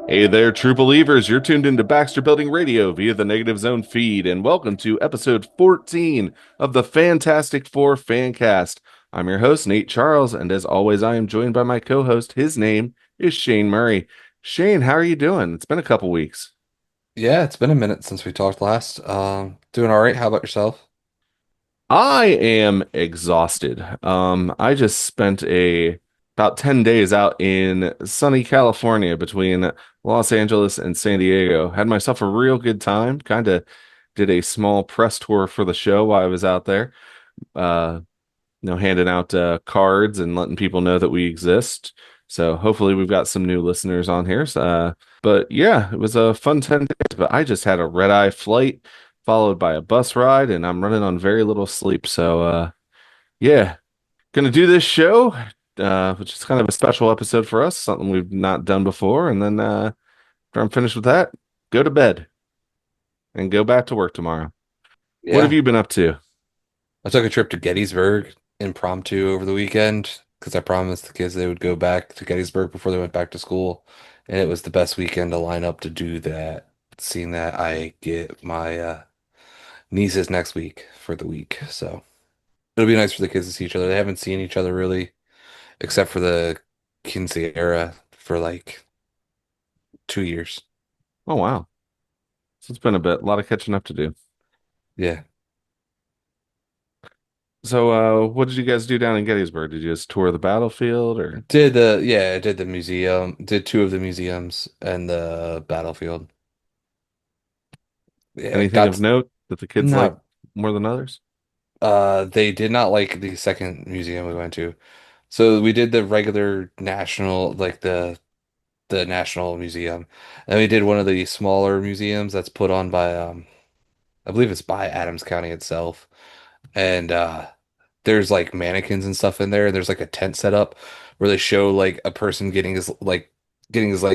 Hey there, true believers. You're tuned into Baxter Building Radio via the Negative Zone feed, and welcome to episode 14 of the Fantastic Four Fancast. I'm your host, Nate Charles, and as always, I am joined by my co host. His name is Shane Murray. Shane, how are you doing? It's been a couple weeks. Yeah, it's been a minute since we talked last. Doing all right. How about yourself? I am exhausted. I just spent a about 10 days out in sunny California between Los Angeles and San Diego. Had myself a real good time. Kind of did a small press tour for the show while I was out there. Uh, handing out cards and letting people know that we exist. So hopefully we've got some new listeners on here. But yeah, it was a fun 10 days, but I just had a red eye flight followed by a bus ride and I'm running on very little sleep. So yeah, gonna do this show, which is kind of a special episode for us, something we've not done before. And then after I'm finished with that, go to bed and go back to work tomorrow. What have Yeah, you been up to? I took a trip to Gettysburg impromptu over the weekend because I promised the kids they would go back to Gettysburg before they went back to school, and it was the best weekend to line up to do that. Seeing that I get my nieces next week for the week, so it'll be nice for the kids to see each other. They haven't seen each other really, except for the quinceañera for like 2 years. Oh wow. So it's been a lot of catching up to do. Yeah. So, what did you guys do down in Gettysburg? Did you just tour the battlefield or Did the museum, did two of the museums and the battlefield. Yeah, anything got of note that the kids like not more than others? they did not like the second museum we went to. So we did the regular national like the National Museum. And we did one of the smaller museums that's put on by I believe it's by Adams County itself. And there's like mannequins and stuff in there. And there's like a tent set up where they show like a person getting his leg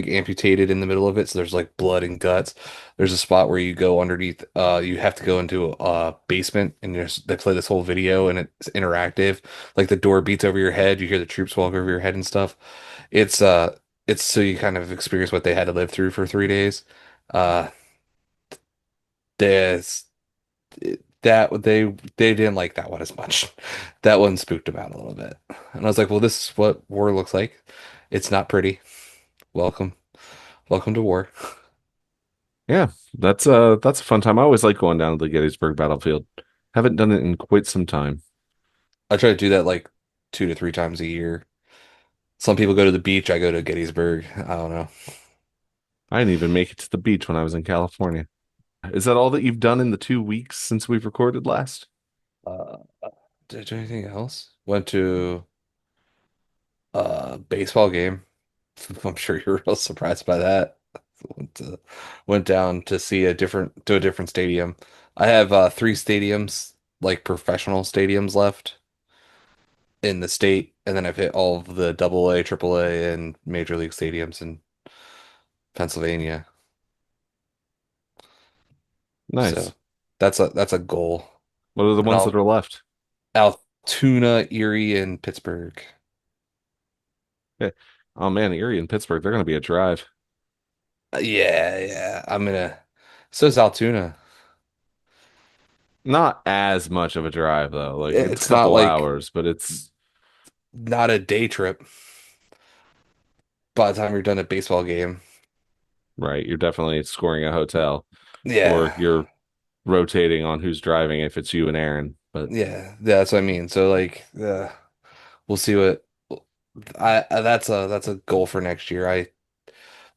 amputated in the middle of it. So there's like blood and guts. There's a spot where you go underneath. You have to go into a basement, and they play this whole video, and it's interactive. Like the door beats over your head. You hear the troops walk over your head and stuff. It's uh, it's so you kind of experience what they had to live through for 3 days. Uh, there's they didn't like that one as much. That one spooked them out a little bit. And I was like, well, this is what war looks like. It's not pretty. Welcome. Welcome to war. Yeah, that's a fun time. I always like going down to the Gettysburg battlefield. Haven't done it in quite some time. I try to do that like 2 to 3 times a year. Some people go to the beach. I go to Gettysburg. I don't know. I didn't even make it to the beach when I was in California. Is that all that you've done in the 2 weeks since we've recorded last? Uh, did I do anything else? Went to a baseball game. I'm sure you're real surprised by that. Went to, went down to see a different stadium. I have three stadiums, like professional stadiums left in the state, and then I've hit all of the double A, triple A, and major league stadiums in Pennsylvania. Nice. So that's a goal. What are the And ones that I'll are left? Altoona, Erie, and Pittsburgh. Yeah. Oh man, Erie and Pittsburgh, they're gonna be a drive. Yeah. I'm gonna. So is Altoona. Not as much of a drive though. Like it's a It's not couple like hours, but it's not a day trip by the time you're done a baseball game. right. You're definitely scoring a hotel, or Yeah. you're rotating on who's driving if it's you and Aaron. But Yeah, that's what I mean. So like, we'll see what that's a goal for next year. I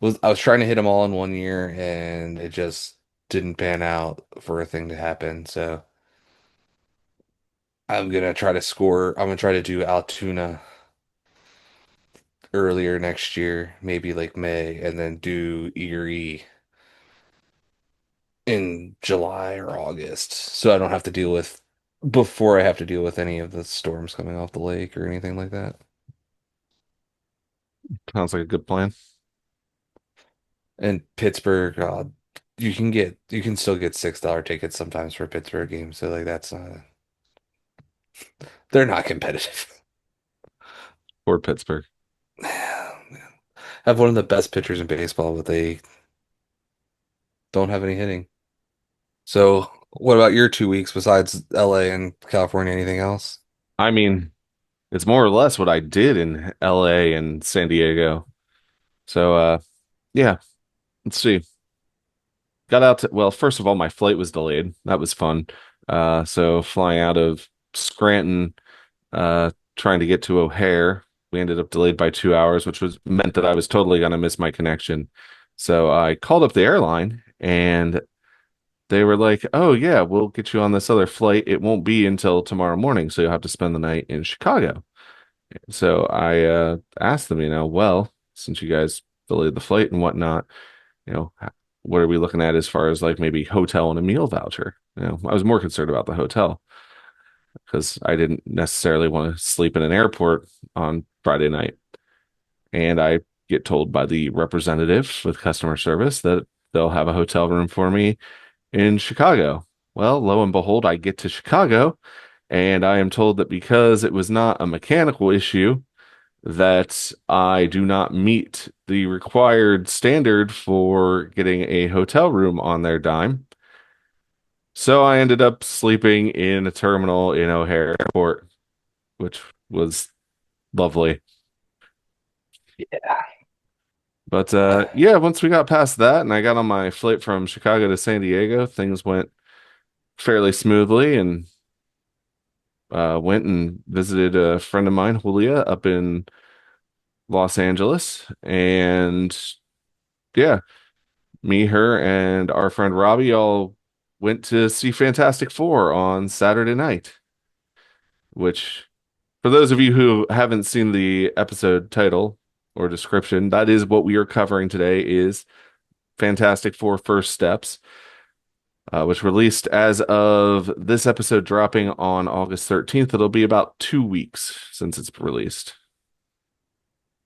was trying to hit them all in 1 year, and it just didn't pan out for a thing to happen. So I'm gonna try to score. I'm gonna try to do Altoona earlier next year, maybe like May, and then do Erie in July or August, so I don't have to deal with before I have to deal with any of the storms coming off the lake or anything like that. sounds like a good plan. And Pittsburgh, you can still get $6 tickets sometimes for a Pittsburgh game. So like that's they're not competitive. Or Pittsburgh. How have one of the best pitchers in baseball, but they don't have any hitting. So, what about your 2 weeks besides LA and California? Anything else? I mean, it's more or less what I did in LA and San Diego. So, yeah, let's see. Got out to, well, first of all, my flight was delayed. That was fun. So flying out of Scranton, trying to get to O'Hare, we ended up delayed by 2 hours, which was meant that I was totally going to miss my connection. So I called up the airline and they were like, "Oh yeah, we'll get you on this other flight. It won't be until tomorrow morning, so you'll have to spend the night in Chicago." So I asked them, well, since you guys delayed the flight and whatnot, what are we looking at as far as like maybe hotel and a meal voucher? I was more concerned about the hotel because I didn't necessarily want to sleep in an airport on Friday night. And I get told by the representative with customer service that they'll have a hotel room for me in Chicago. Well, lo and behold, I get to Chicago and I am told that because it was not a mechanical issue, that I do not meet the required standard for getting a hotel room on their dime. So I ended up sleeping in a terminal in O'Hare Airport, which was lovely. Yeah. But Uh, yeah, once we got past that and I got on my flight from Chicago to San Diego, things went fairly smoothly and went and visited a friend of mine, Julia, up in Los Angeles. And yeah, me, her, and our friend Robbie all went to see Fantastic Four on Saturday night, which, for those of you who haven't seen the episode title or description, that is what we are covering today is Fantastic Four First Steps, which released as of this episode dropping on August 13th. It'll be about 2 weeks since it's released.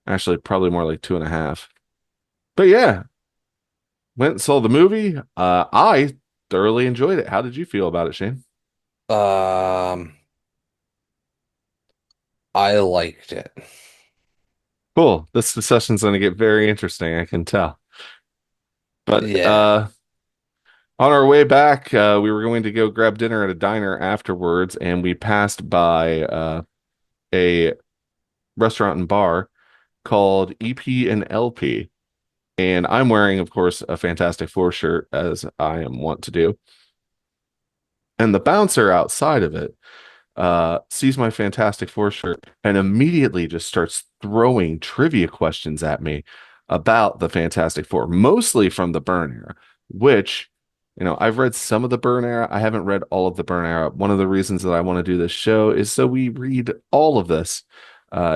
Actually, probably more like two and a half. But yeah, went and saw the movie. I thoroughly enjoyed it. How did you feel about it, Shane? um, I liked it. Cool. This discussion's going to get very interesting, I can tell. But Yeah. on our way back, we were going to go grab dinner at a diner afterwards, and we passed by a restaurant and bar called EP and LP. And I'm wearing, of course, a Fantastic Four shirt, as I am wont to do. And the bouncer outside of it sees my Fantastic Four shirt and immediately just starts throwing trivia questions at me about the Fantastic Four, mostly from the Burn era, which, I've read some of the Burn era. I haven't read all of the Burn era. One of the reasons that I want to do this show is so we read all of this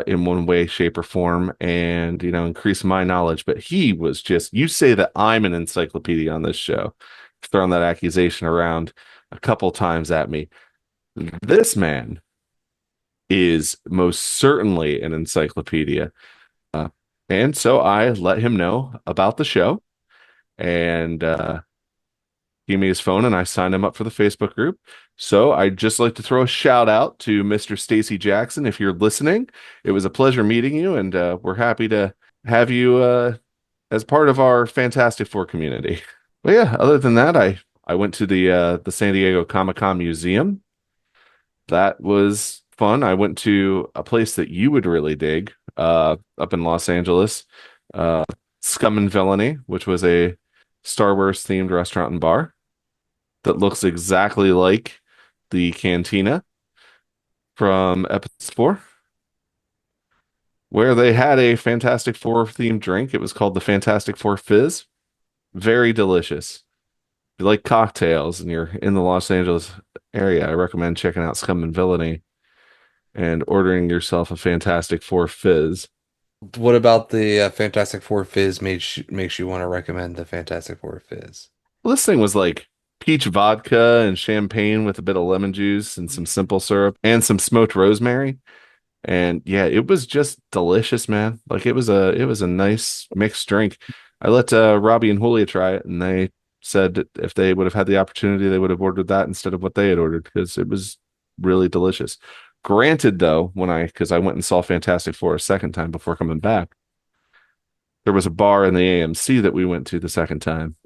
in one way, shape, or form and, increase my knowledge. But he was just, you say that I'm an encyclopedia on this show, throwing that accusation around a couple times at me. This man is most certainly an encyclopedia. Uh, and so I let him know about the show and gave me his phone and I signed him up for the Facebook group. So I'd just like to throw a shout out to Mr. Stacy Jackson. If you're listening, it was a pleasure meeting you and we're happy to have you as part of our Fantastic Four community. But yeah, other than that, I went to the San Diego Comic-Con Museum. That was fun. I went to a place that you would really dig, up in Los Angeles, uh, Scum and Villainy, which was a Star Wars themed restaurant and bar that looks exactly like the cantina from Episode 4, where they had a Fantastic Four themed drink. It was called the Fantastic Four Fizz. Very delicious. If you like cocktails and you're in the Los Angeles area, I recommend checking out Scum and Villainy and ordering yourself a Fantastic Four Fizz. What about the Fantastic Four Fizz makes you want to recommend the Fantastic Four Fizz? Well, this thing was like peach vodka and champagne with a bit of lemon juice and some simple syrup and some smoked rosemary. And yeah, it was just delicious, man. Like it was a nice mixed drink. I let Robbie and Julia try it, and they said that if they would have had the opportunity, they would have ordered that instead of what they had ordered because it was really delicious. Granted, though, because I went and saw Fantastic Four a second time before coming back, there was a bar in the AMC that we went to the second time,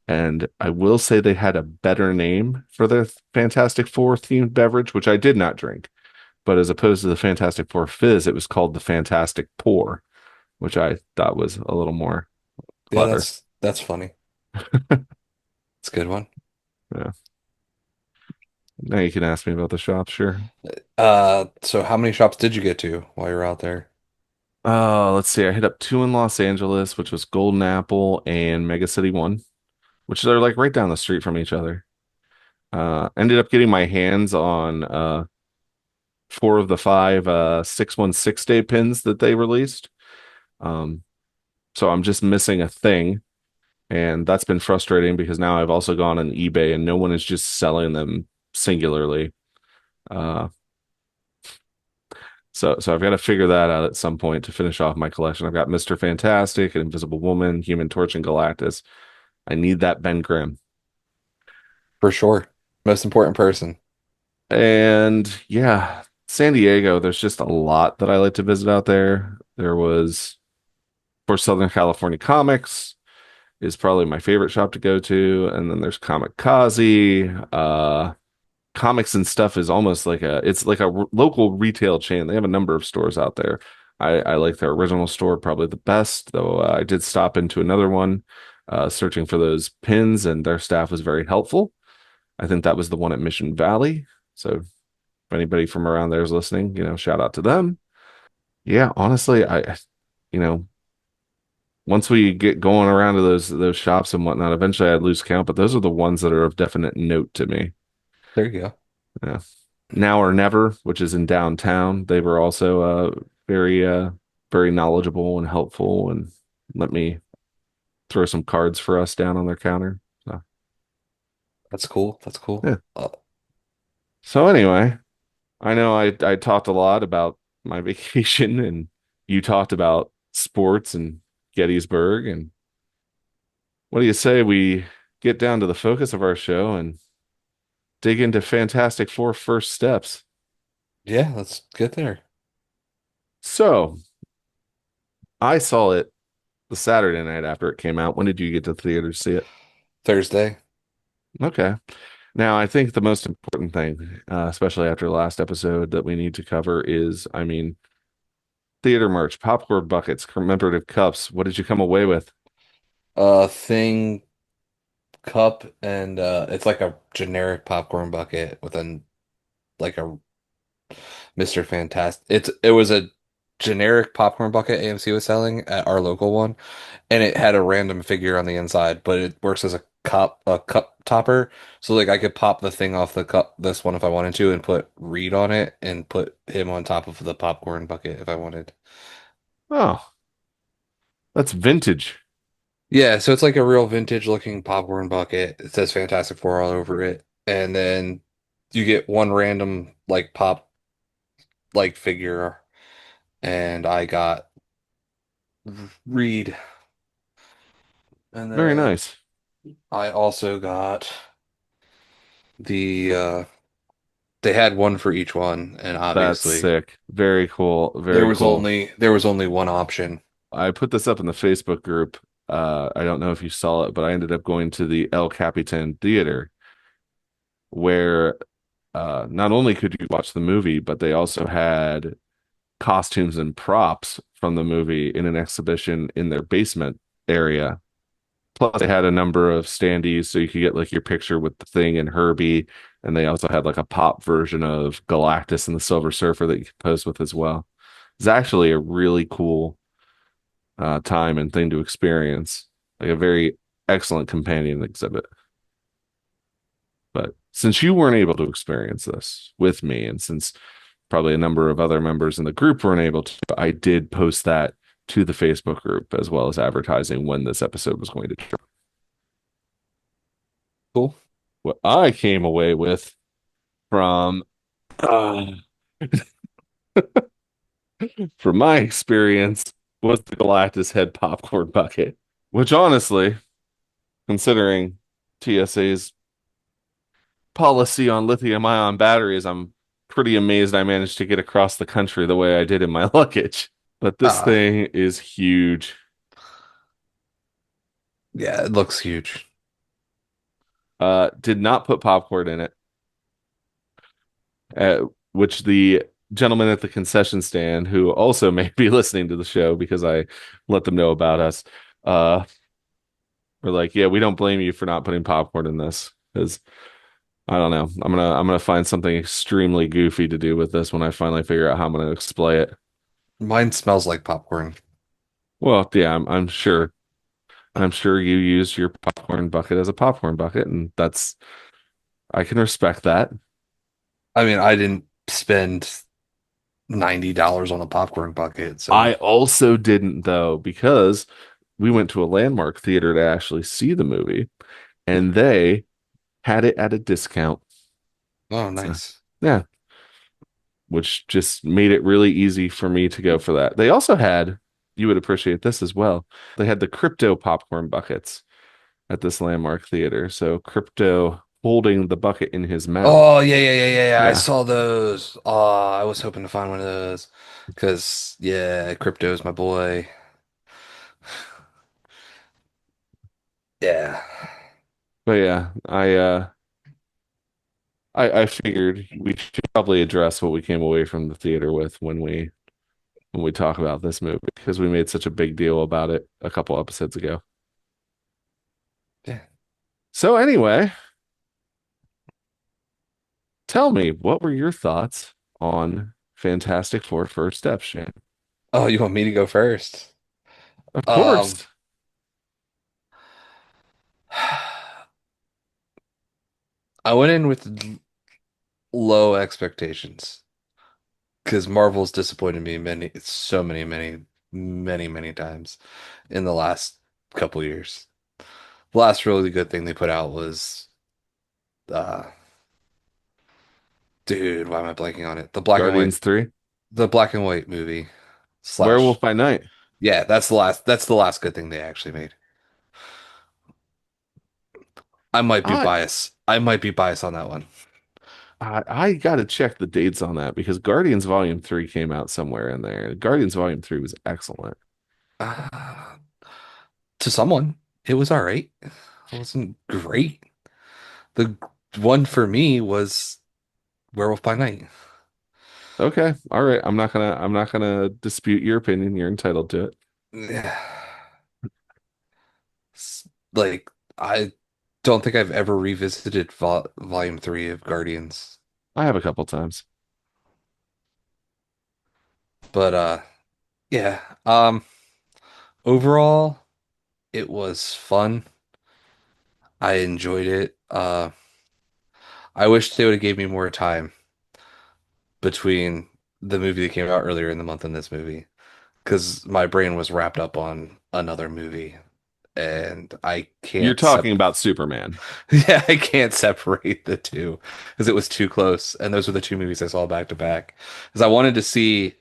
and I will say they had a better name for their Fantastic Four themed beverage, which I did not drink. But as opposed to the Fantastic Four Fizz, it was called the Fantastic Pour, which I thought was a little more Yeah, clever. that's funny. It's a good one. Yeah. Now you can ask me about the shop, sure. So how many shops did you get to while you were out there? Let's see. I hit up two in Los Angeles, which was Golden Apple and Mega City One, which they're like right down the street from each other. Ended up getting my hands on four of the five 616 day pins that they released. Um, so I'm just missing a thing, and that's been frustrating because now I've also gone on eBay and no one is just selling them singularly. Uh, so I've got to figure that out at some point to finish off my collection. I've got Mr. Fantastic, Invisible Woman, Human Torch, and Galactus. I need that Ben Grimm. For sure. Most important person. And yeah, San Diego, there's just a lot that I like to visit out there. There was for Southern California Comics is probably my favorite shop to go to. And then there's Comic Kazi. Comics and stuff is almost like it's like a local retail chain. They have a number of stores out there. I like their original store probably the best, though I did stop into another one searching for those pins, and their staff was very helpful. I think that was the one at Mission Valley. So if anybody from around there is listening, shout out to them. Yeah, honestly, you know, once we get going around to those shops and whatnot, eventually I'd lose count, but those are the ones that are of definite note to me. There you go. Yeah. Now or Never, which is in downtown, they were also very knowledgeable and helpful and let me throw some cards for us down on their counter. So That's cool. That's cool. yeah. So anyway, I know I talked a lot about my vacation and you talked about sports and Gettysburg, and what do you say we get down to the focus of our show and dig into Fantastic Four first steps? Yeah, let's get there. So I saw it the Saturday night after it came out. When did you get to the theater to see it? Thursday. Okay. Now, I think the most important thing, especially after the last episode, that we need to cover is, I mean, theater merch, popcorn buckets, commemorative cups. What did you come away with? Thing cup and it's like a generic popcorn bucket with like a Mr. Fantastic. It was a generic popcorn bucket AMC was selling at our local one, and it had a random figure on the inside, but it works as a cup topper. So like I could pop the thing off the cup, this one if I wanted to, and put Reed on it and put him on top of the popcorn bucket if I wanted. Oh, that's vintage. Yeah, so it's like a real vintage looking popcorn bucket. It says Fantastic Four all over it. And then you get one random like pop like figure, and I got Reed. And Very then nice. I also got the they had one for each one, and That's obviously sick. Very cool. Very cool. there was only one option. I put this up in the Facebook group. I don't know if you saw it, but I ended up going to the El Capitan Theater where not only could you watch the movie, but they also had costumes and props from the movie in an exhibition in their basement area. Plus, they had a number of standees so you could get like your picture with the Thing and Herbie. And they also had like a pop version of Galactus and the Silver Surfer that you could pose with as well. It's actually a really cool time and thing to experience, like a very excellent companion exhibit. But since you weren't able to experience this with me, and since probably a number of other members in the group weren't able to, I did post that to the Facebook group as well as advertising when this episode was going to drop. Cool. What I came away with from uh, from my experience was the Galactus head popcorn bucket, which honestly, considering TSA's policy on lithium ion batteries, I'm pretty amazed I managed to get across the country the way I did in my luggage. But this Ah, thing is huge. Yeah, it looks huge. Did not put popcorn in it, uh, which the gentleman at the concession stand, who also may be listening to the show because I let them know about us, uh, were like, "Yeah, we don't blame you for not putting popcorn in this because I don't know. I'm gonna find something extremely goofy to do with this when I finally figure out how I'm gonna display it." Mine smells like popcorn. Well, yeah, I'm sure. I'm sure you used your popcorn bucket as a popcorn bucket, and that's I can respect that. I mean, I didn't spend $90 on a popcorn bucket, so I also didn't though because we went to a landmark theater to actually see the movie, and they had it at a discount. oh, So, nice. yeah, which just made it really easy for me to go for that. They also had, you would appreciate this as well. They had the crypto popcorn buckets at this landmark theater. So crypto holding the bucket in his mouth. Oh, yeah, yeah, yeah, yeah, yeah. I Yeah. saw those. Oh, I was hoping to find one of those because, yeah, crypto's my boy. Yeah. But yeah, I figured we should probably address what we came away from the theater with when we talk about this movie because we made such a big deal about it a couple episodes ago. Yeah. So anyway, tell me, what were your thoughts on Fantastic Four First Steps, Shane? Oh, you want me to go first? Of Um, course. I went in with low expectations because Marvel's disappointed me many times in the last couple years. The last really good thing they put out was uh dude, why am I blanking on it? Guardians 3, The black and white movie slash Werewolf by Night. yeah, that's the last good thing they actually made. I might be I biased. I might be biased on that one. I gotta check the dates on that because Guardians Volume 3 came out somewhere in there. Guardians Volume 3 was excellent. Uh, to someone, it was all right. It wasn't great. The one for me was Werewolf by Night. Okay. All right. I'm not gonna dispute your opinion. You're entitled to it. Yeah. Like I don't think I've ever revisited Volume 3 of Guardians. I have a couple times. But yeah. Overall it was fun. I enjoyed it. I wish they would have gave me more time between the movie that came out earlier in the month and this movie because my brain was wrapped up on another movie and I You're can't talking about Superman. yeah, I can't separate the two because it was too close and those were the two movies I saw back to back because I wanted to see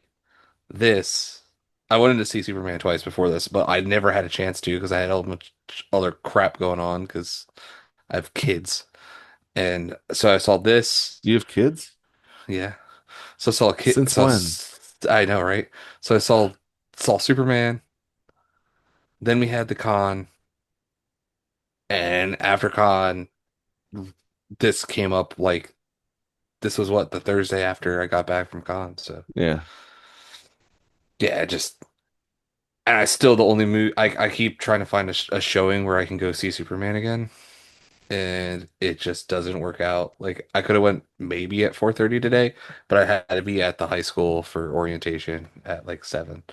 this I wanted to see Superman twice before this but I never had a chance to because I had all much other crap going on because I have kids and so I saw this You have kids? yeah. So I saw a kid. Since when? I know, right? So I saw Superman. Then we had the con, and after con, this came up like this was what the Thursday after I got back from con. So Yeah. yeah, just and I still the only movie I keep trying to find a showing where I can go see Superman again, and it just doesn't work out. Like I could have went maybe at 4:30 today, but I had to be at the high school for orientation at like 7.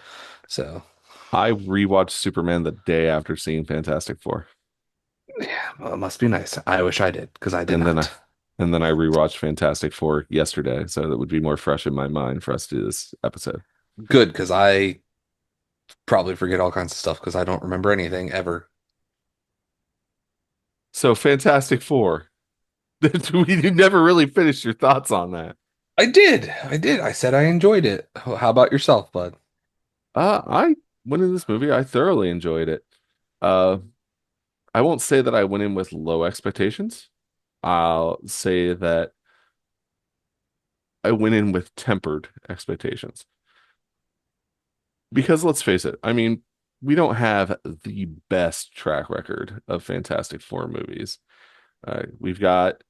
So. I rewatched Superman the day after seeing Fantastic Four. Yeah, well, it must be nice. I wish I did because I did And then I not. and then I rewatched Fantastic Four yesterday, so that would be more fresh in my mind for us to do this episode. Good because I probably forget all kinds of stuff because I don't remember anything ever. So Fantastic Four. We never really finished your thoughts on that. I did. I did. I said I enjoyed it. How about yourself, bud? I went in this movie. I thoroughly enjoyed it. Uh, I won't say that I went in with low expectations. I'll say that I went in with tempered expectations. Because let's face it, I mean, we don't have the best track record of Fantastic Four movies. We've got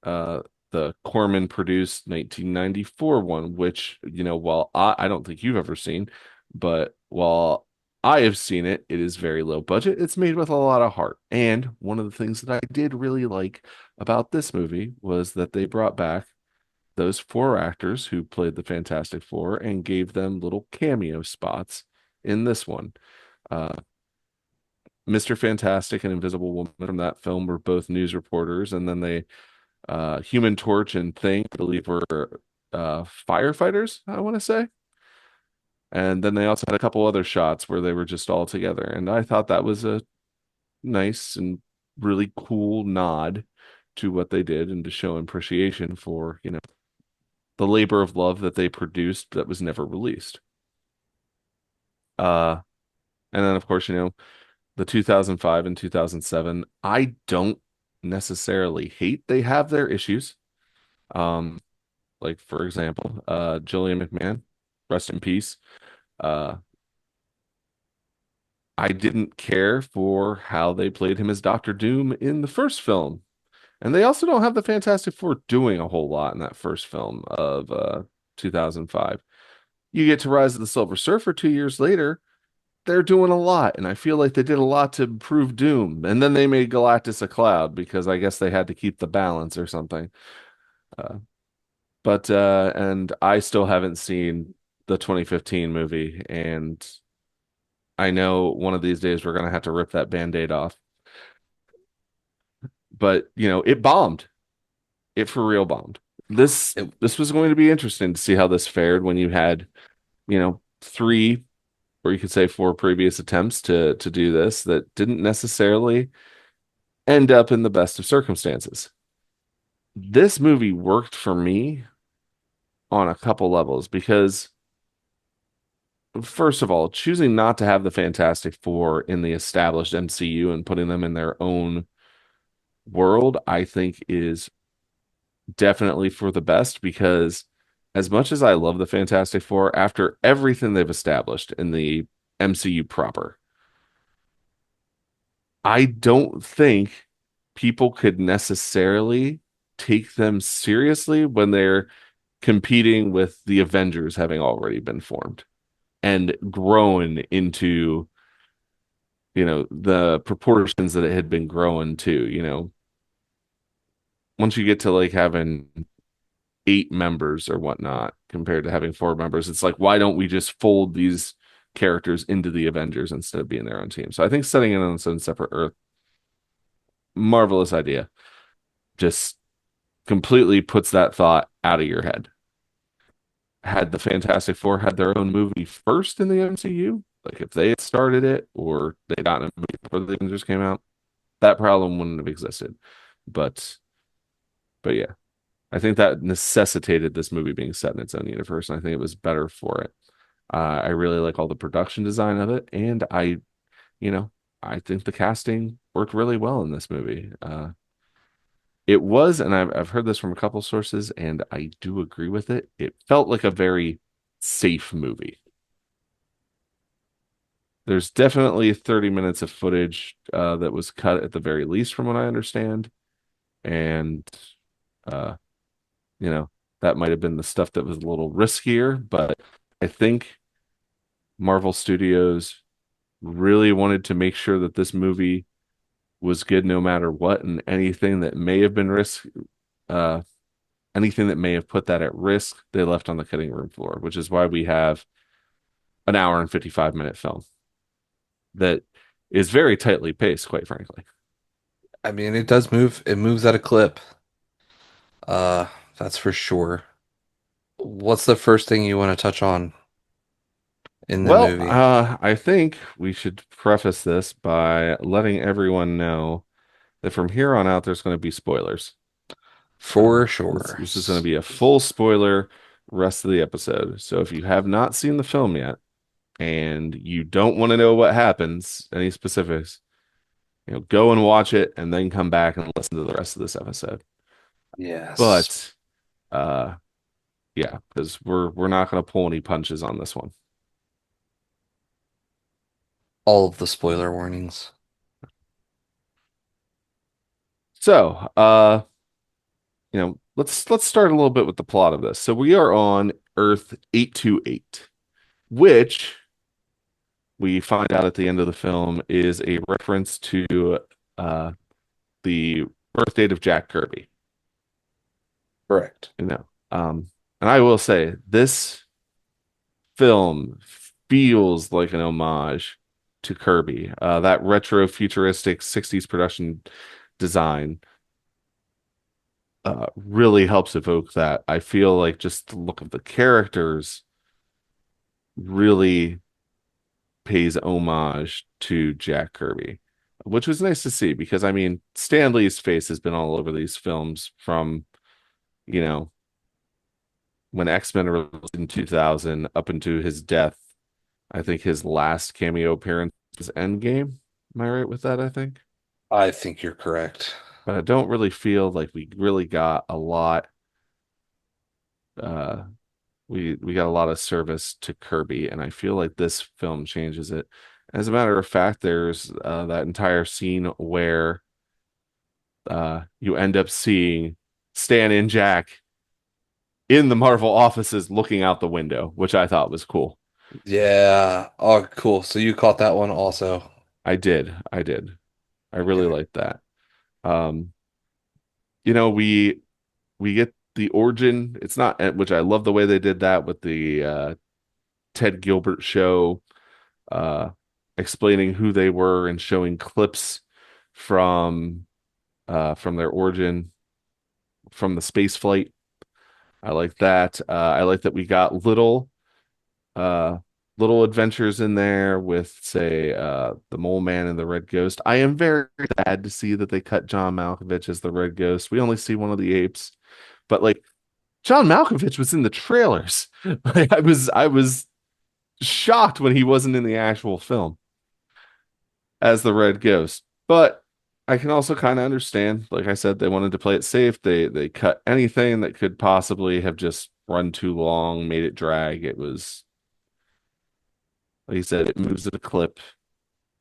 uh the Corman produced 1994 one, which, while I don't think you've ever seen, but while I have seen it, it is very low budget. It's made with a lot of heart. And one of the things that I did really like about this movie was that they brought back those four actors who played the Fantastic Four and gave them little cameo spots in this one. Uh, Mr. Fantastic and Invisible Woman from that film were both news reporters, and then Human Torch and Thing, I believe, were firefighters, I want to say. And then they also had a couple other shots where they were just all together. And I thought that was a nice and really cool nod to what they did and to show appreciation for, the labor of love that they produced that was never released. Uh, and then, of course, the 2005 and 2007, I don't necessarily hate they have their issues. Um, like for example, Gillian McMahon, rest in peace. Uh, I didn't care for how they played him as Doctor Doom in the first film. And they also don't have the Fantastic Four doing a whole lot in that first film of 2005. You get to Rise of the Silver Surfer 2 years later, they're doing a lot, and I feel like they did a lot to improve Doom. And then they made Galactus a cloud because I guess they had to keep the balance or something. Uh, and I still haven't seen the 2015 movie, and I know one of these days we're gonna have to rip that Band-Aid off. But it bombed. It for real bombed. This It, this was going to be interesting to see how this fared when you had, three, or you could say four previous attempts to do this that didn't necessarily end up in the best of circumstances. This movie worked for me on a couple levels because, first of all, choosing not to have the Fantastic Four in the established MCU and putting them in their own world, I think is definitely for the best because as much as I love the Fantastic Four, after everything they've established in the MCU proper, I don't think people could necessarily take them seriously when they're competing with the Avengers having already been formed and grown into, the proportions that it had been growing to, once you get to like having 8 members or whatnot compared to having 4 members, it's like, why don't we just fold these characters into the Avengers instead of being their own team? So I think setting it on its own separate Earth, marvelous idea. Just completely puts that thought out of your head. Had the Fantastic Four had their own movie first in the MCU, like if they had started it or they got a movie before the Avengers came out, that problem wouldn't have existed. But yeah, I think that necessitated this movie being set in its own universe, and I think it was better for it. I really like all the production design of it, and you know, I think the casting worked really well in this movie. It was, and I've heard this from a couple sources, and I do agree with it. It felt like a very safe movie. There's definitely 30 minutes of footage that was cut at the very least, from what I understand, and uh, you know, that might have been the stuff that was a little riskier, but I think Marvel Studios really wanted to make sure that this movie was good no matter what, and uh, anything that may have put that at risk, they left on the cutting room floor, which is why we have an hour and 55-minute film that is very tightly paced, quite frankly. I mean, it does move. It moves at a clip. Uh, that's for sure. What's the first thing you want to touch on in the Well, movie? I think we should preface this by letting everyone know that from here on out, there's going to be spoilers. For This sure. this is going to be a full spoiler rest of the episode. So if you have not seen the film yet and you don't want to know what happens, any specifics, go and watch it and then come back and listen to the rest of this episode. Yes. But uh yeah, because we're not going to pull any punches on this one. All of the spoiler warnings. So, let's start a little bit with the plot of this. So we are on Earth 828, which we find out at the end of the film is a reference to uh the birth date of Jack Kirby. Correct. You know, and I will say this film feels like an homage to Kirby. That retro futuristic 60s production design really helps evoke that. I feel like just the look of the characters really pays homage to Jack Kirby, which was nice to see because I mean, Stan Lee's face has been all over these films from, you know, when X-Men released in 2000 up into his death. I think his last cameo appearance was Endgame. Am I right with that? I think. I think you're correct. But I don't really feel like we really got a lot. Uh, we got a lot of service to Kirby, and I feel like this film changes it. As a matter of fact, there's that entire scene where you end up seeing Stan and Jack in the Marvel offices looking out the window, which I thought was cool. Yeah. Oh, cool. So you caught that one also. I did. I really Okay. liked that. Um, we get the origin. It's not, which I love the way they did that with the Ted Gilbert show, uh, explaining who they were and showing clips from from their origin from the space flight. I like that. I like that we got uh little adventures in there with say the Mole Man and the Red Ghost. I am very sad to see that they cut John Malkovich as the Red Ghost. We only see one of the apes, but like John Malkovich was in the trailers. Like, I was shocked when he wasn't in the actual film as the Red Ghost. But I can also kind of understand. Like I said, they wanted to play it safe. They cut anything that could possibly have just run too long, made it drag. It was like you said, it moves at a clip.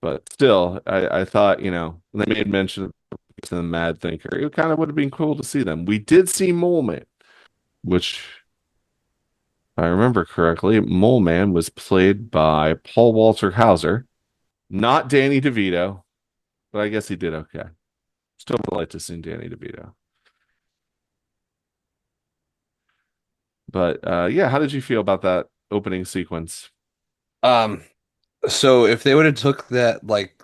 But still, I thought, when they made mention of the Mad Thinker, it kind of would have been cool to see them. We did see Mole Man, which if I remember correctly, Mole Man was played by Paul Walter Hauser, not Danny DeVito, but I guess he did okay. Still would like to see Danny DeVito. But yeah, how did you feel about that opening sequence? Um, so if they would have took that like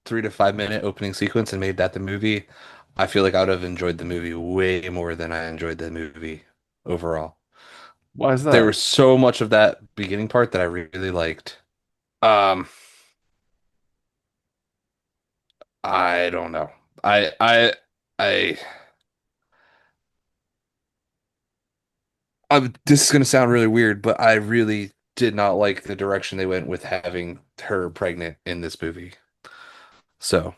3 to 5 minute opening sequence and made that the movie, I feel like I would have enjoyed the movie way more than I enjoyed the movie overall. Why is There that? was so much of that beginning part that I really liked. Um, I don't know. I this is gonna sound really weird, but I really did not like the direction they went with having her pregnant in this movie. So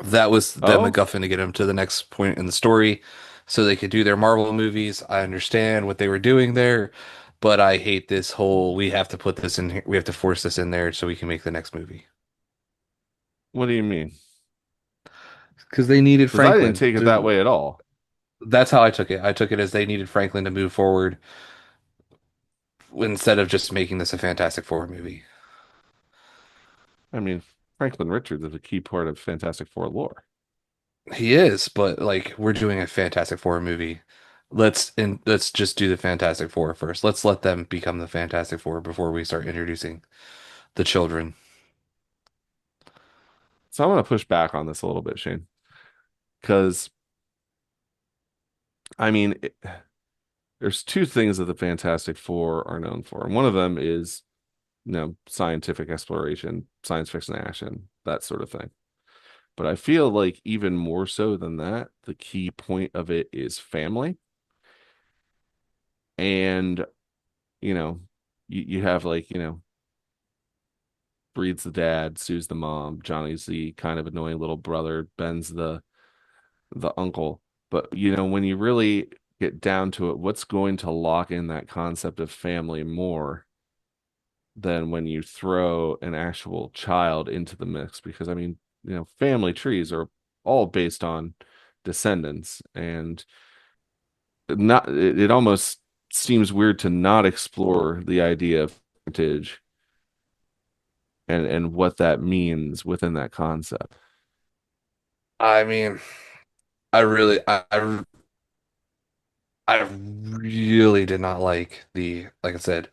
that was the Oh, MacGuffin to get them to the next point in the story so they could do their Marvel movies. I understand what they were doing there, but I hate this whole we have to put this in here, we have to force this in there so we can make the next movie. what do you mean? Because they needed Because I didn't Franklin take it that to, way at all. that's how I took it. I took it as they needed Franklin to move forward instead of just making this a Fantastic Four movie. I mean, Franklin Richards is a key part of Fantastic Four lore. He is, but like we're doing a Fantastic Four movie. Let's just do the Fantastic Four first. Let's let them become the Fantastic Four before we start introducing the children. So I'm going to push back on this a little bit, Shane, because I mean, there's two things that the Fantastic Four are known for, and one of them is, scientific exploration, science fiction action, that sort of thing. But I feel like even more so than that, the key point of it is family. And, you know, you have like, Breed's the dad, Sue's the mom, Johnny's the kind of annoying little brother, Ben's the uncle. But when you really get down to it, what's going to lock in that concept of family more than when you throw an actual child into the mix because I mean, family trees are all based on descendants and not it almost seems weird to not explore the idea of heritage and what that means within that concept. I mean, I really did not like like I said,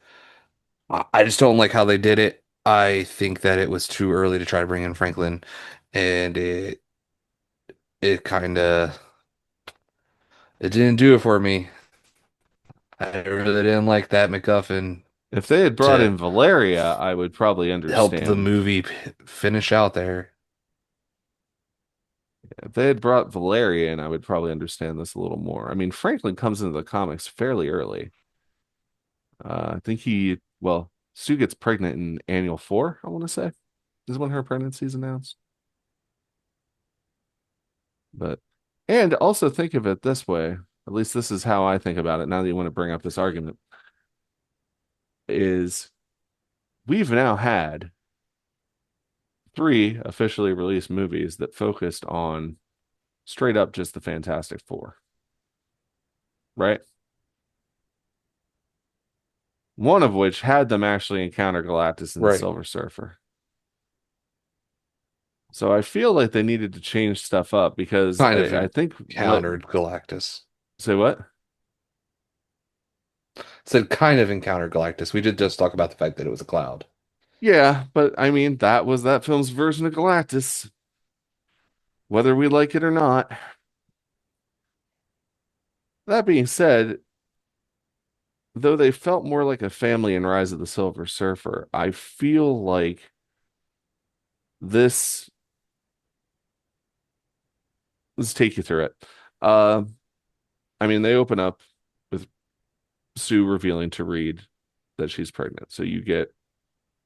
I just don't like how they did it. I think that it was too early to try to bring in Franklin, and it kind of it didn't do it for me. I really didn't like that MacGuffin If they had brought to in Valeria, I would probably help the understand. movie finish out there. If they had brought Valeria in, I would probably understand this a little more. I mean, Franklin comes into the comics fairly early. I think Sue gets pregnant in annual 4, I want to say, is when her pregnancy is announced. But, and also think of it this way, at least this is how I think about it now that you want to bring up this argument, is we've now had 3 officially released movies that focused on straight up just the Fantastic Four, right? One of which had them actually encounter Galactus and the Right. Silver Surfer. So I feel like they needed to change stuff up because Kind of I think what encountered Galactus. say what? Said kind of encountered Galactus. We did just talk about the fact that it was a cloud. Yeah, but I mean that was that film's version of Galactus, whether we like it or not. That being said, though they felt more like a family in Rise of the Silver Surfer, I feel like this let's take you through it. Uh, I mean, they open up with Sue revealing to Reed that she's pregnant. So you get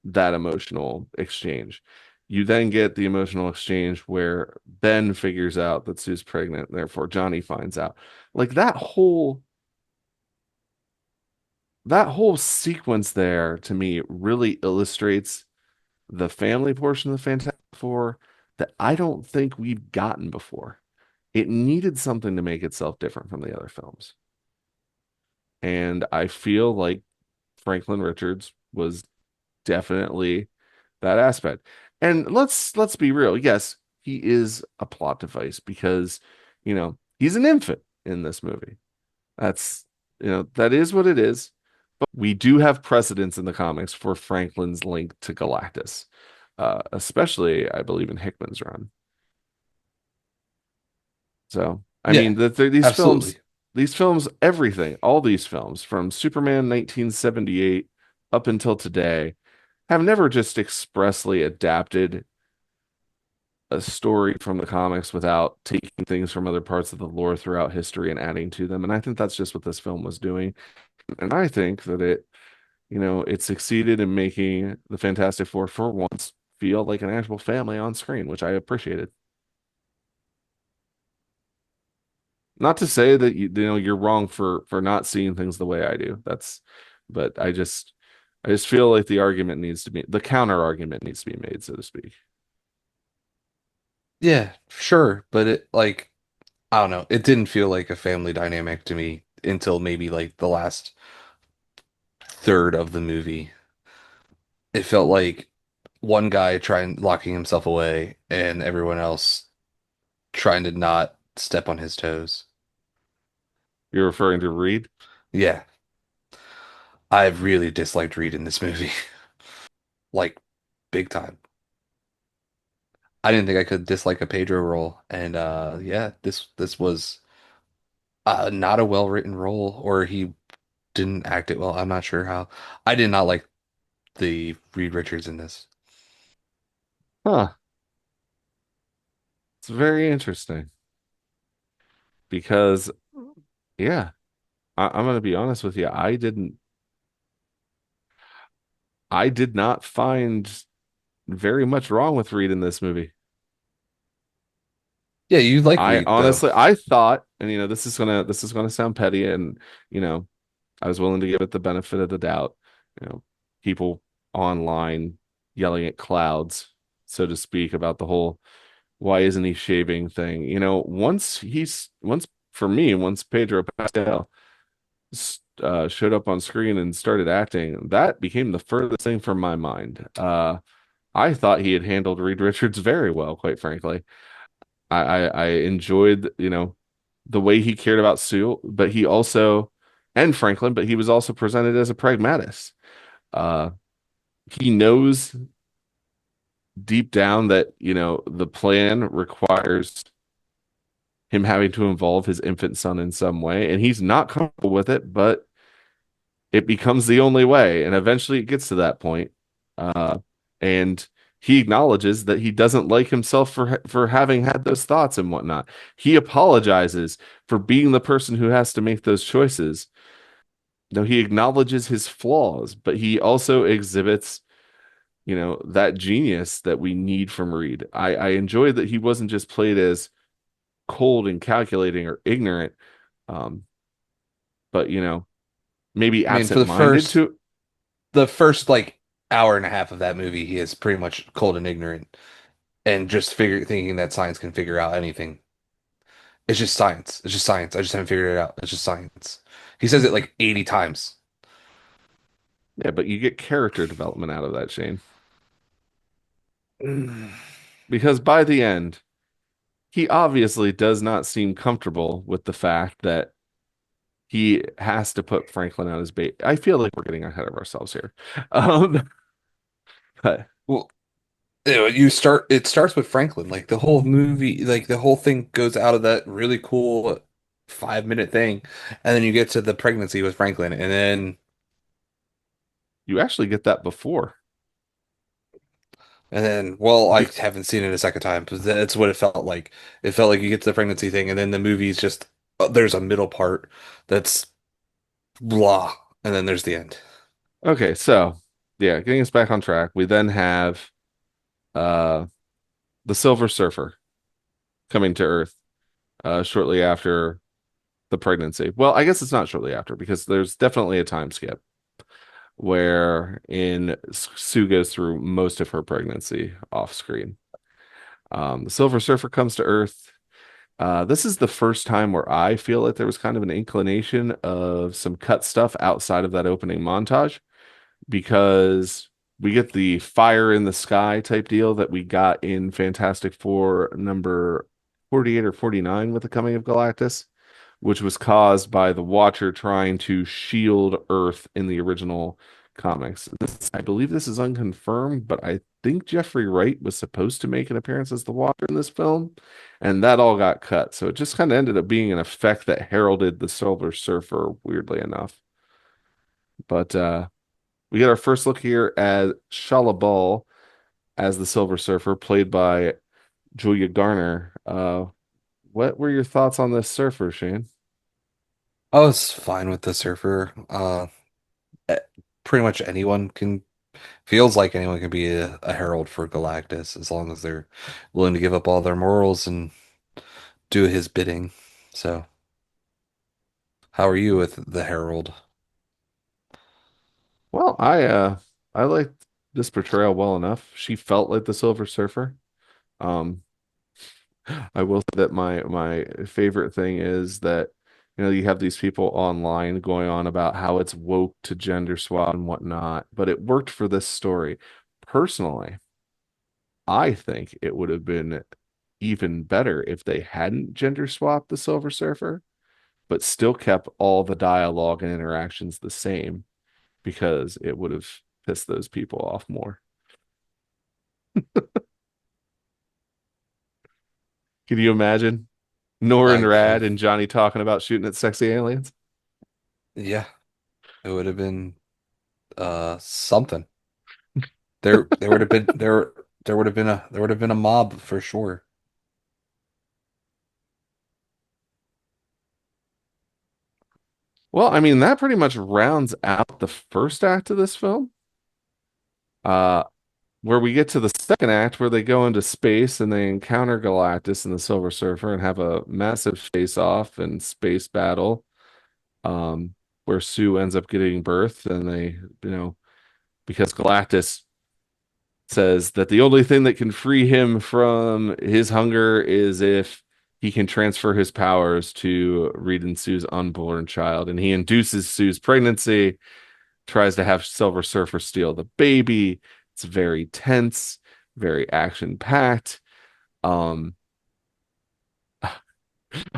that emotional exchange. You then get the emotional exchange where Ben figures out that Sue's pregnant, therefore Johnny finds out. Like that whole sequence there to me really illustrates the family portion of the Fantastic Four that I don't think we've gotten before. It needed something to make itself different from the other films. And I feel like Franklin Richards was definitely that aspect. And let's be real. Yes, he is a plot device because, he's an infant in this movie. That's, that is what it is. But we do have precedents in the comics for Franklin's link to Galactus, especially I believe in Hickman's run. So, I Yeah, mean, these films, absolutely. everything, all these films from Superman 1978 up until today have never just expressly adapted a story from the comics without taking things from other parts of the lore throughout history and adding to them. And I think that's just what this film was doing. And I think that it succeeded in making the Fantastic Four for once feel like an actual family on screen, which I appreciated. Not to say that you're wrong for not seeing things the way I do. But I just feel like the counter argument needs to be made, so to speak. Yeah, sure, but it like I don't know. It didn't feel like a family dynamic to me until maybe like the last third of the movie. It felt like one guy trying locking himself away and everyone else trying to not step on his toes. You're referring to Reed? Yeah, I really disliked Reed in this movie. Like big time. I didn't think I could dislike a Pedro role, and yeah, this was not a well-written role, or he didn't act it well. I'm not sure how. I did not like the Reed Richards in this. Huh. It's very interesting because, yeah, I'm going to be honest with you. I did not find very much wrong with Reed in this movie. Yeah, you like I Reed though. honestly, I thought, and this is gonna sound petty, and you know, I was willing to give it the benefit of the doubt. You know, people online yelling at clouds, so to speak, about the whole why isn't he shaving thing. Once for me, once Pedro Pascal showed up on screen and started acting, that became the furthest thing from my mind. I thought he had handled Reed Richards very well, quite frankly. I enjoyed, the way he cared about Sue, but he also, and Franklin, but he was also presented as a pragmatist. Uh, he knows deep down that, the plan requires him having to involve his infant son in some way, and he's not comfortable with it, but it becomes the only way, and eventually it gets to that point. And he acknowledges that he doesn't like himself for having had those thoughts and whatnot. He apologizes for being the person who has to make those choices. No, he acknowledges his flaws, but he also exhibits, that genius that we need from Reed. I enjoyed that he wasn't just played as cold and calculating or ignorant, um, but maybe I mean, for absent-minded to. the first like hour and a half of that movie, he is pretty much cold and ignorant and just thinking that science can figure out anything. It's just science. It's just science. I just haven't figured it out. It's just science. He says it like 80 times. Yeah, but you get character development out of that, Shane, Mm. because by the end, he obviously does not seem comfortable with the fact that he has to put Franklin on his bait. I feel like we're getting ahead of ourselves here. Um, but Well, it starts with Franklin. Like the whole movie, like the whole thing goes out of that really cool 5 minute thing, and then you get to the pregnancy with Franklin, you actually get that before. well, I Be- haven't seen it a second time, but that's what it felt like. It felt like you get to the pregnancy thing, and then the movie's just there's a middle part that's blah, and then there's the end. okay, so yeah, getting us back on track, we then have uh the Silver Surfer coming to Earth shortly after the pregnancy. Well, I guess it's not shortly after because there's definitely a time skip where in Sue goes through most of her pregnancy off screen. The Silver Surfer comes to Earth. This is the first time where I feel like there was kind of an inclination of some cut stuff outside of that opening montage because we get the fire in the sky type deal that we got in Fantastic Four number 48 or 49 with the coming of Galactus, which was caused by the Watcher trying to shield Earth in the original comics. I believe this is unconfirmed, but I think Jeffrey Wright was supposed to make an appearance as the Watcher in this film, and that all got cut. So it just kind of ended up being an effect that heralded the Silver Surfer, weirdly enough. But we get our first look here at Shala Ball as the Silver Surfer, played by Julia Garner. What were your thoughts on this surfer, Shane? I was fine with the surfer. Eh, Pretty much anyone can feels like anyone can be a herald for Galactus as long as they're willing to give up all their morals and do his bidding. So, how are you with the herald? Well, I liked this portrayal well enough. She felt like the Silver Surfer. Um, I will say that my favorite thing is that you have these people online going on about how it's woke to gender swap and whatnot, but it worked for this story. Personally, I think it would have been even better if they hadn't gender swapped the Silver Surfer, but still kept all the dialogue and interactions the same because it would have pissed those people off more. Can you imagine Nora and I Rad can, and Johnny talking about shooting at sexy aliens? yeah, it would have been something. There would have been there would have been a mob for sure. Well, I mean, that pretty much rounds out the first act of this film. Uh, where we get to the second act where they go into space and they encounter Galactus and the Silver Surfer and have a massive face-off and space battle, where Sue ends up getting birth and they, you know, because Galactus says that the only thing that can free him from his hunger is if he can transfer his powers to Reed and Sue's unborn child. And he induces Sue's pregnancy, tries to have Silver Surfer steal the baby. It's very tense, very action packed. Um,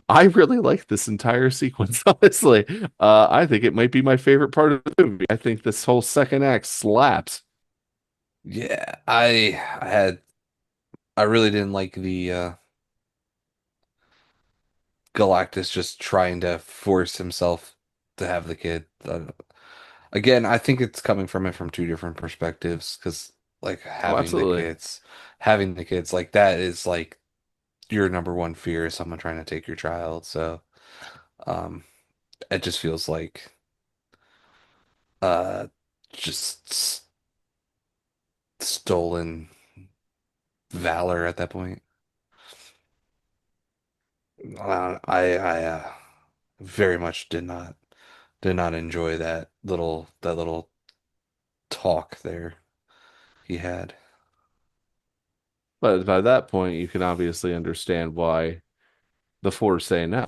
I really like this entire sequence, honestly. I think it might be my favorite part of the movie. I think this whole second act slaps. Yeah, I really didn't like the Galactus just trying to force himself to have the kid. Again, I think it's coming from it from two different perspectives because like Oh, absolutely. having the kids like that is like your number one fear is someone trying to take your child. So, um, it just feels like uh just stolen valor at that point. I very much did not enjoy that little talk there he had. But by that point, you can obviously understand why the four say no.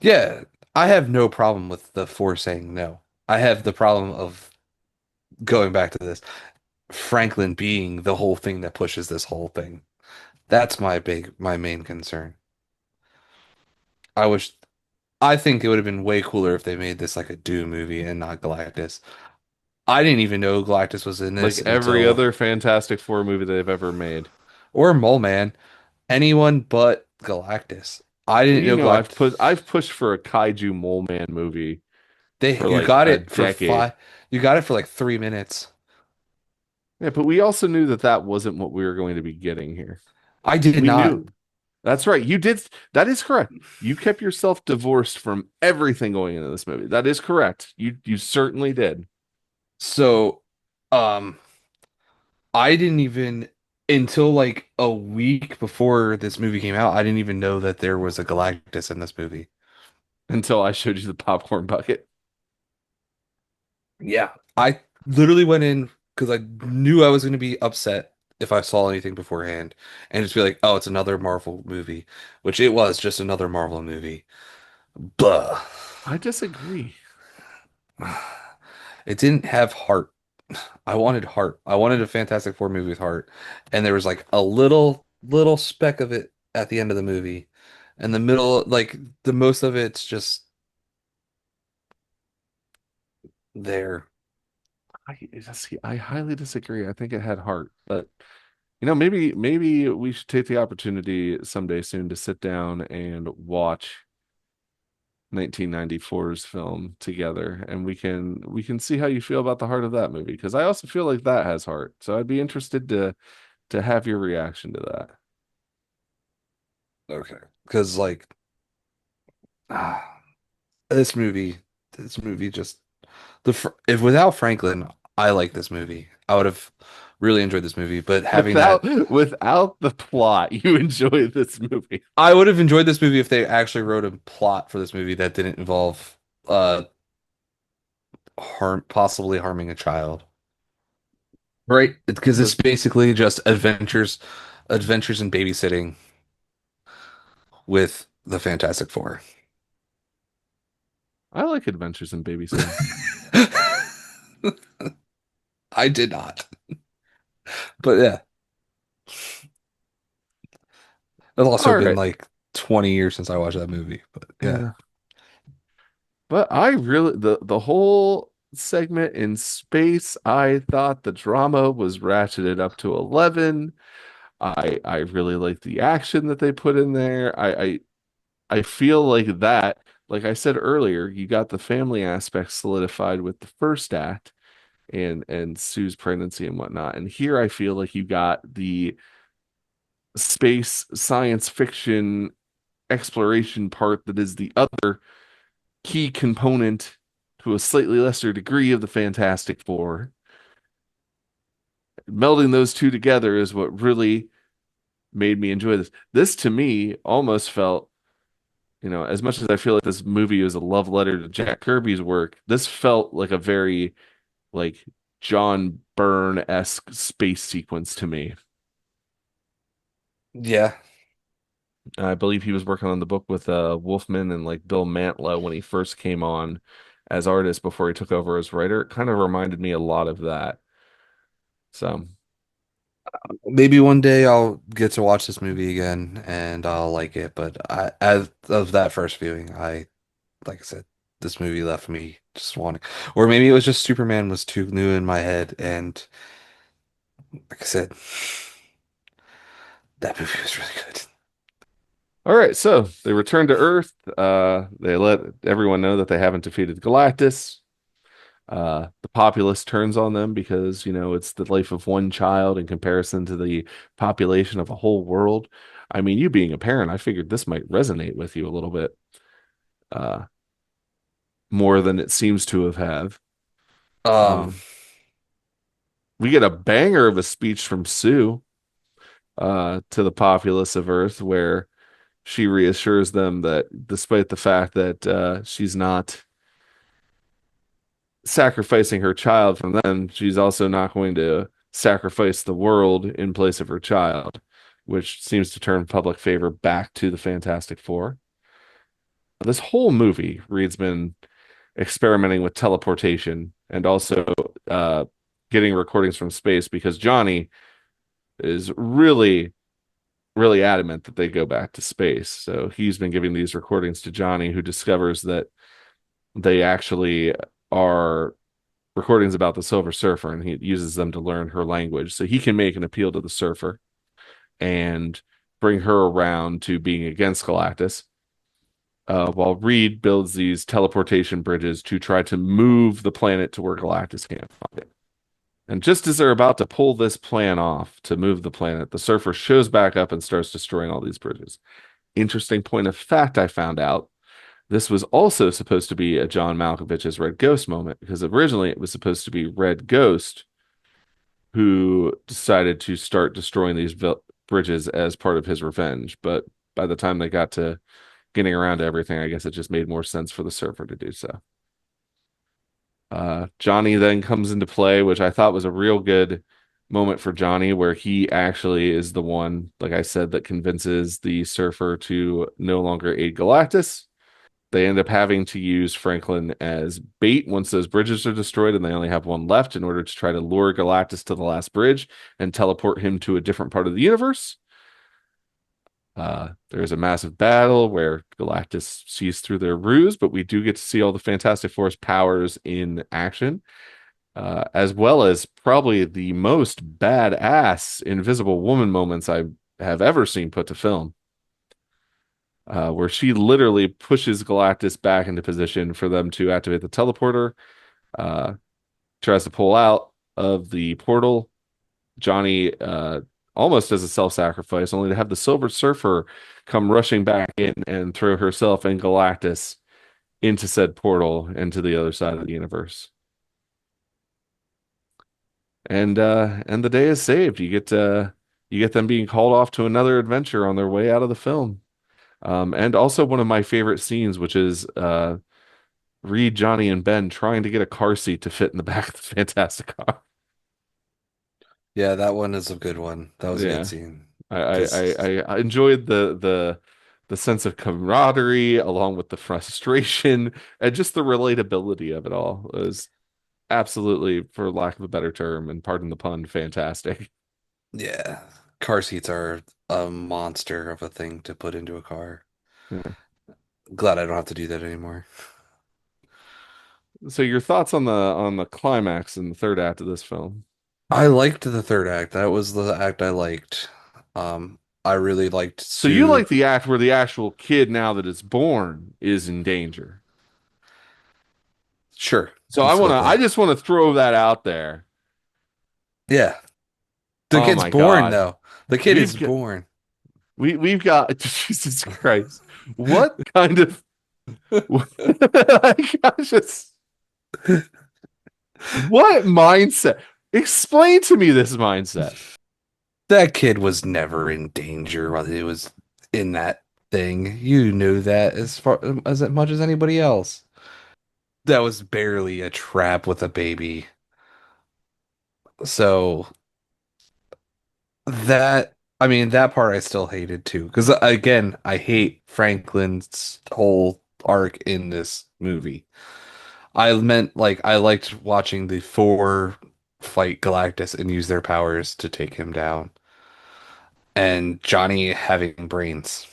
Yeah, I have no problem with the four saying no. I have the problem of going back to this Franklin being the whole thing that pushes this whole thing. That's my main concern. I wish I think it would have been way cooler if they made this like a Doom movie and not Galactus. I didn't even know Galactus was in Like this every until other Fantastic Four movie they've ever made. or Mole Man, anyone but Galactus. I Well, didn't you know know, Galactus. I've pushed for a Kaiju Mole Man movie They for you like got a it for decade. five. You got it for like 3 minutes. Yeah, but we also knew that that wasn't what we were going to be getting here. I did We not. knew. That's right. You did. That is correct. You kept yourself divorced from everything going into this movie. That is correct. You certainly did. So, um, I didn't even until like a week before this movie came out. I didn't even know that there was a Galactus in this movie. Until I showed you the popcorn bucket. Yeah. I literally went in because I knew I was going to be upset if I saw anything beforehand and just be like, oh, it's another Marvel movie, which it was just another Marvel movie. Blah. I disagree. It didn't have heart. I wanted heart. I wanted a Fantastic Four movie with heart. And there was like a little speck of it at the end of the movie. And the middle, like the most of it's just there. I highly disagree. I think it had heart, but maybe we should take the opportunity someday soon to sit down and watch 1994's film together, and we can see how you feel about the heart of that movie because I also feel like that has heart. So I'd be interested to have your reaction to that. Okay. Because like ah, this movie, this movie just if without Franklin, I like this movie. I would have really enjoyed this movie, but having Without that without the plot, you enjoy this movie. I would have enjoyed this movie if they actually wrote a plot for this movie that didn't involve uh possibly harming a child. Right? Because it's The basically just adventures in babysitting with the Fantastic Four. I like adventures in babysitting. I did not. But yeah, it's also All been right. like 20 years since I watched that movie. But yeah. Yeah. But I really the whole segment in space, I thought the drama was ratcheted up to 11. I really like the action that they put in there. I feel like that, like I said earlier, you got the family aspect solidified with the first act and Sue's pregnancy and whatnot. And here I feel like you got the space science fiction exploration part that is the other key component to a slightly lesser degree of the Fantastic Four. Melding those two together is what really made me enjoy this. This to me almost felt, as much as I feel like this movie is a love letter to Jack Kirby's work, this felt like a very like John Byrne-esque space sequence to me. Yeah. I believe he was working on the book with Wolfman and like Bill Mantlo when he first came on as artist before he took over as writer. It kind of reminded me a lot of that. So, Maybe one day I'll get to watch this movie again and I'll like it. But as of that first viewing, like I said, this movie left me just wanting, or maybe it was just Superman was too new in my head. And like I said, that movie was really good. all right, so they return to Earth. They let everyone know that they haven't defeated Galactus. The populace turns on them because, it's the life of one child in comparison to the population of a whole world. I mean, you being a parent, I figured this might resonate with you a little bit, uh, more than it seems to have. Um, Um, we get a banger of a speech from Sue, to the populace of Earth, where she reassures them that despite the fact that she's not sacrificing her child from them, she's also not going to sacrifice the world in place of her child, which seems to turn public favor back to the Fantastic Four. This whole movie, Reed's been experimenting with teleportation and also uh, getting recordings from space because Johnny is really, really adamant that they go back to space. So he's been giving these recordings to Johnny, who discovers that they actually are recordings about the Silver Surfer, and he uses them to learn her language. So he can make an appeal to the Surfer and bring her around to being against Galactus, while Reed builds these teleportation bridges to try to move the planet to where Galactus can't find it. And just as they're about to pull this plan off to move the planet, the Surfer shows back up and starts destroying all these bridges. Interesting point of fact I found out. This was also supposed to be a John Malkovich's Red Ghost moment because originally it was supposed to be Red Ghost who decided to start destroying these bridges as part of his revenge. But by the time they got to getting around to everything, I guess it just made more sense for the Surfer to do so. Johnny then comes into play, which I thought was a real good moment for Johnny, where he actually is the one, like I said, that convinces the Surfer to no longer aid Galactus. They end up having to use Franklin as bait once those bridges are destroyed, and they only have one left in order to try to lure Galactus to the last bridge and teleport him to a different part of the universe. There's a massive battle where Galactus sees through their ruse, but we do get to see all the Fantastic Four's powers in action, as well as probably the most badass Invisible Woman moments I have ever seen put to film, where she literally pushes Galactus back into position for them to activate the teleporter, uh, tries to pull out of the portal. Johnny almost as a self-sacrifice, only to have the Silver Surfer come rushing back in and throw herself and Galactus into said portal into the other side of the universe. And the day is saved. You get them being called off to another adventure on their way out of the film. And also one of my favorite scenes, which is Reed, Johnny, and Ben trying to get a car seat to fit in the back of the Fantastic Car. yeah, that one is a good one. That was a good Yeah. scene. I I Because I enjoyed the sense of camaraderie along with the frustration and just the relatability of it all. It was absolutely, for lack of a better term, and pardon the pun, fantastic. yeah, car seats are a monster of a thing to put into a car. Yeah. Glad I don't have to do that anymore. So your thoughts on the climax in the third act of this film? I liked the third act. That was the act I liked. I really liked So you Sue. like the act where the actual kid, now that it's born, is in danger. Sure, So let's go with I that. just want to throw that out there. Yeah, the Oh kid's my born God. though. The kid We've is got born. we've got Jesus Christ. What kind of like, I just what mindset? Explain to me this mindset. That kid was never in danger while he was in that thing. You knew that as much as anybody else. That was barely a trap with a baby. So that, I mean, that part I still hated too. Because again, I hate Franklin's whole arc in this movie. I meant like I liked watching the four fight Galactus and use their powers to take him down. And Johnny having brains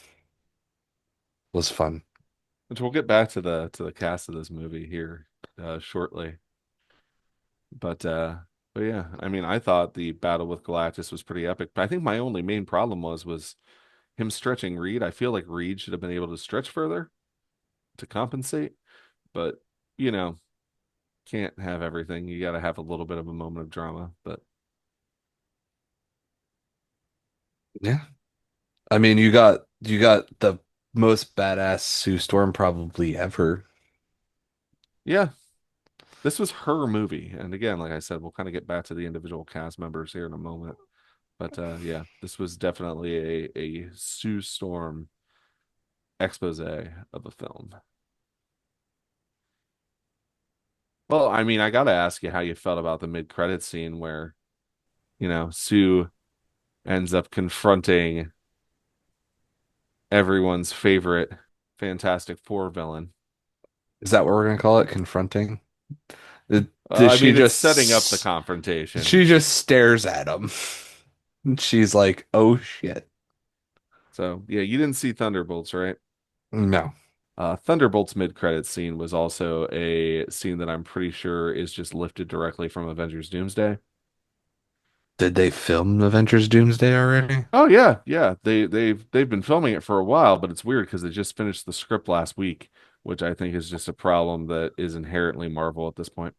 was fun. Which we'll get back to the cast of this movie here shortly. But uh but yeah, I mean, I thought the battle with Galactus was pretty epic. But I think my only main problem was him stretching Reed. I feel like Reed should have been able to stretch further to compensate, but you know, can't have everything. You got to have a little bit of a moment of drama. But Yeah. I mean, you got the most badass Sue Storm probably ever. yeah, this was her movie. And again, like I said, we'll kind of get back to the individual cast members here in a moment. But yeah, this was definitely a Sue Storm expose of a film. Well, I mean, I gotta ask you how you felt about the mid-credit scene where, Sue ends up confronting everyone's favorite Fantastic Four villain. Is that what we're gonna call it? Confronting? I She mean, it's setting up the just confrontation. she just stares at him. She's like, "Oh shit." So, yeah, you didn't see Thunderbolts, right? No. Thunderbolts mid-credit scene was also a scene that I'm pretty sure is just lifted directly from Avengers Doomsday. Did they film Avengers Doomsday already? Oh yeah, yeah. They've been filming it for a while, but it's weird because they just finished the script last week, which I think is just a problem that is inherently Marvel at this point.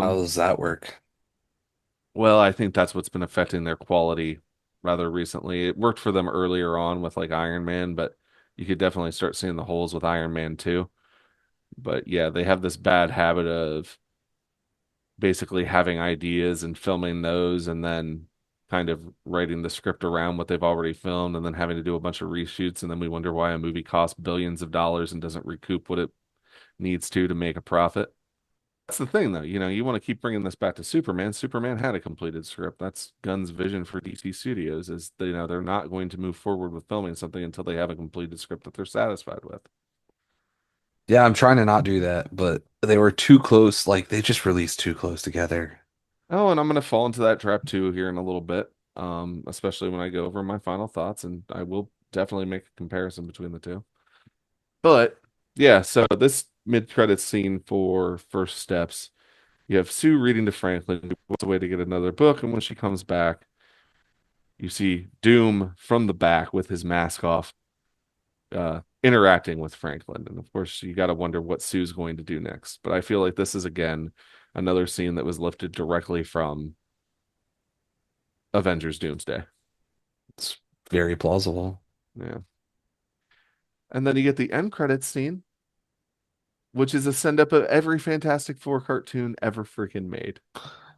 How Um, does that work? well, I think that's what's been affecting their quality rather recently. It worked for them earlier on with like Iron Man, but you could definitely start seeing the holes with Iron Man too. But yeah, they have this bad habit of basically having ideas and filming those and then kind of writing the script around what they've already filmed and then having to do a bunch of reshoots and then we wonder why a movie costs billions of dollars and doesn't recoup what it needs to make a profit. That's the thing though, you want to keep bringing this back to Superman. Superman had a completed script. That's Gunn's vision for DC Studios is they're not going to move forward with filming something until they have a completed script that they're satisfied with. Yeah, I'm trying to not do that, but they were too close. Like they just released too close together. Oh, and I'm going to fall into that trap too here in a little bit, especially when I go over my final thoughts, and I will definitely make a comparison between the two. But yeah, so this mid-credits scene for First Steps, you have Sue reading to Franklin, who wants a way to get another book, and when she comes back, you see Doom from the back with his mask off, interacting with Franklin, and of course, you got to wonder what Sue's going to do next. But I feel like this is again another scene that was lifted directly from Avengers Doomsday. It's very plausible. Yeah. And then you get the end credits scene, which is a send up of every Fantastic Four cartoon ever freaking made.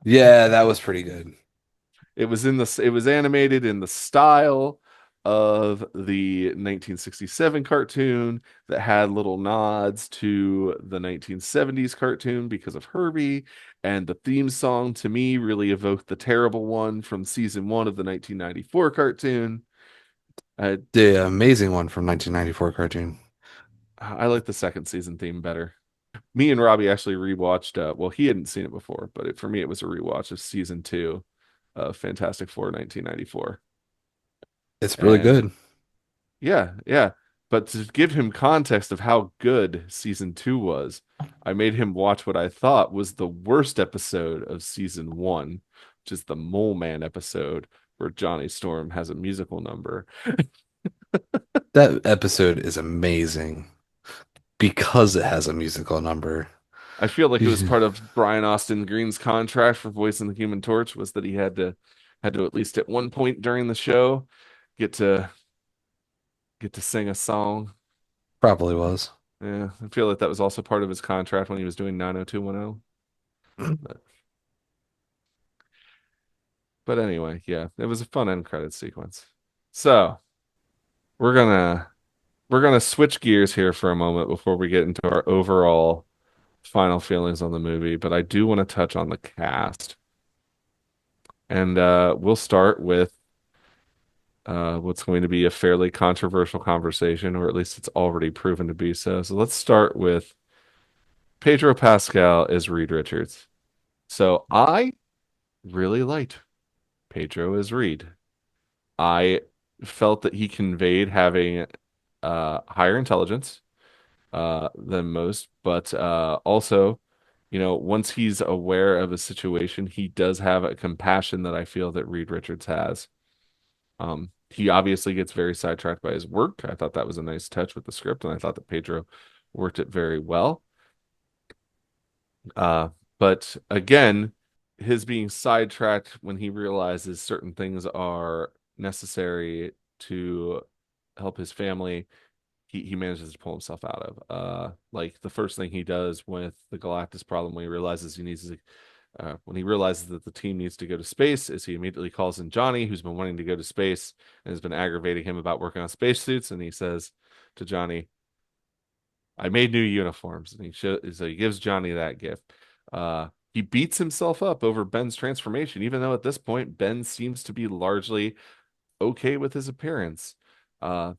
Yeah, that was pretty good. It was animated in the style of the 1967 cartoon that had little nods to the 1970s cartoon because of Herbie, and the theme song to me really evoked the terrible one from season 1 of the 1994 cartoon. I The amazing one from 1994 cartoon. I like the second season theme better. Me and Robbie actually rewatched. Well, he hadn't seen it before, but for me, it was a rewatch of season 2 of Fantastic Four 1994. It's really And good. yeah, yeah. But to give him context of how good season 2 was, I made him watch what I thought was the worst episode of season 1, which is the Mole Man episode where Johnny Storm has a musical number. That episode is amazing because it has a musical number. I feel like it was part of Brian Austin Green's contract for voicing the Human Torch was that he had to at least at one point during the show get to get to sing a song. Probably was. Yeah, I feel like that was also part of his contract when he was doing 90210. But, but anyway, yeah, it was a fun end credit sequence. So we're gonna we're gonna switch gears here for a moment before we get into our overall final feelings on the movie. But I do want to touch on the cast. And we'll start with what's going to be a fairly controversial conversation, or at least it's already proven to be so. So let's start with Pedro Pascal as Reed Richards. So I really liked Pedro as Reed. I felt that he conveyed having higher intelligence than most, but also, once he's aware of a situation, he does have a compassion that I feel that Reed Richards has. He obviously gets very sidetracked by his work. I thought that was a nice touch with the script, and I thought that Pedro worked it very well. Uh, but again, his being sidetracked when he realizes certain things are necessary to help his family, he manages to pull himself out of. Like the first thing he does with the Galactus problem, when he realizes when he realizes that the team needs to go to space, is he immediately calls in Johnny, who's been wanting to go to space and has been aggravating him about working on spacesuits, and he says to Johnny, I made new uniforms, and so he gives Johnny that gift. He beats himself up over Ben's transformation, even though at this point Ben seems to be largely okay with his appearance. Uh,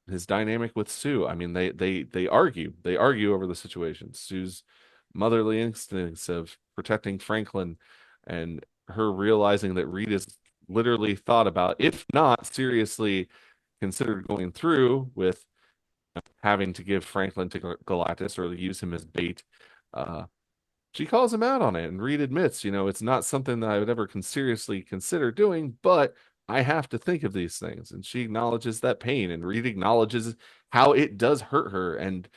his dynamic with Sue, I mean, they argue over the situation. Sue's motherly instincts of protecting Franklin, and her realizing that Reed is literally thought about, if not seriously considered going through with having to give Franklin to Galactus or use him as bait. Uh, she calls him out on it, and Reed admits, it's not something that I would ever seriously consider doing, but I have to think of these things. And she acknowledges that pain, and Reed acknowledges how it does hurt her, and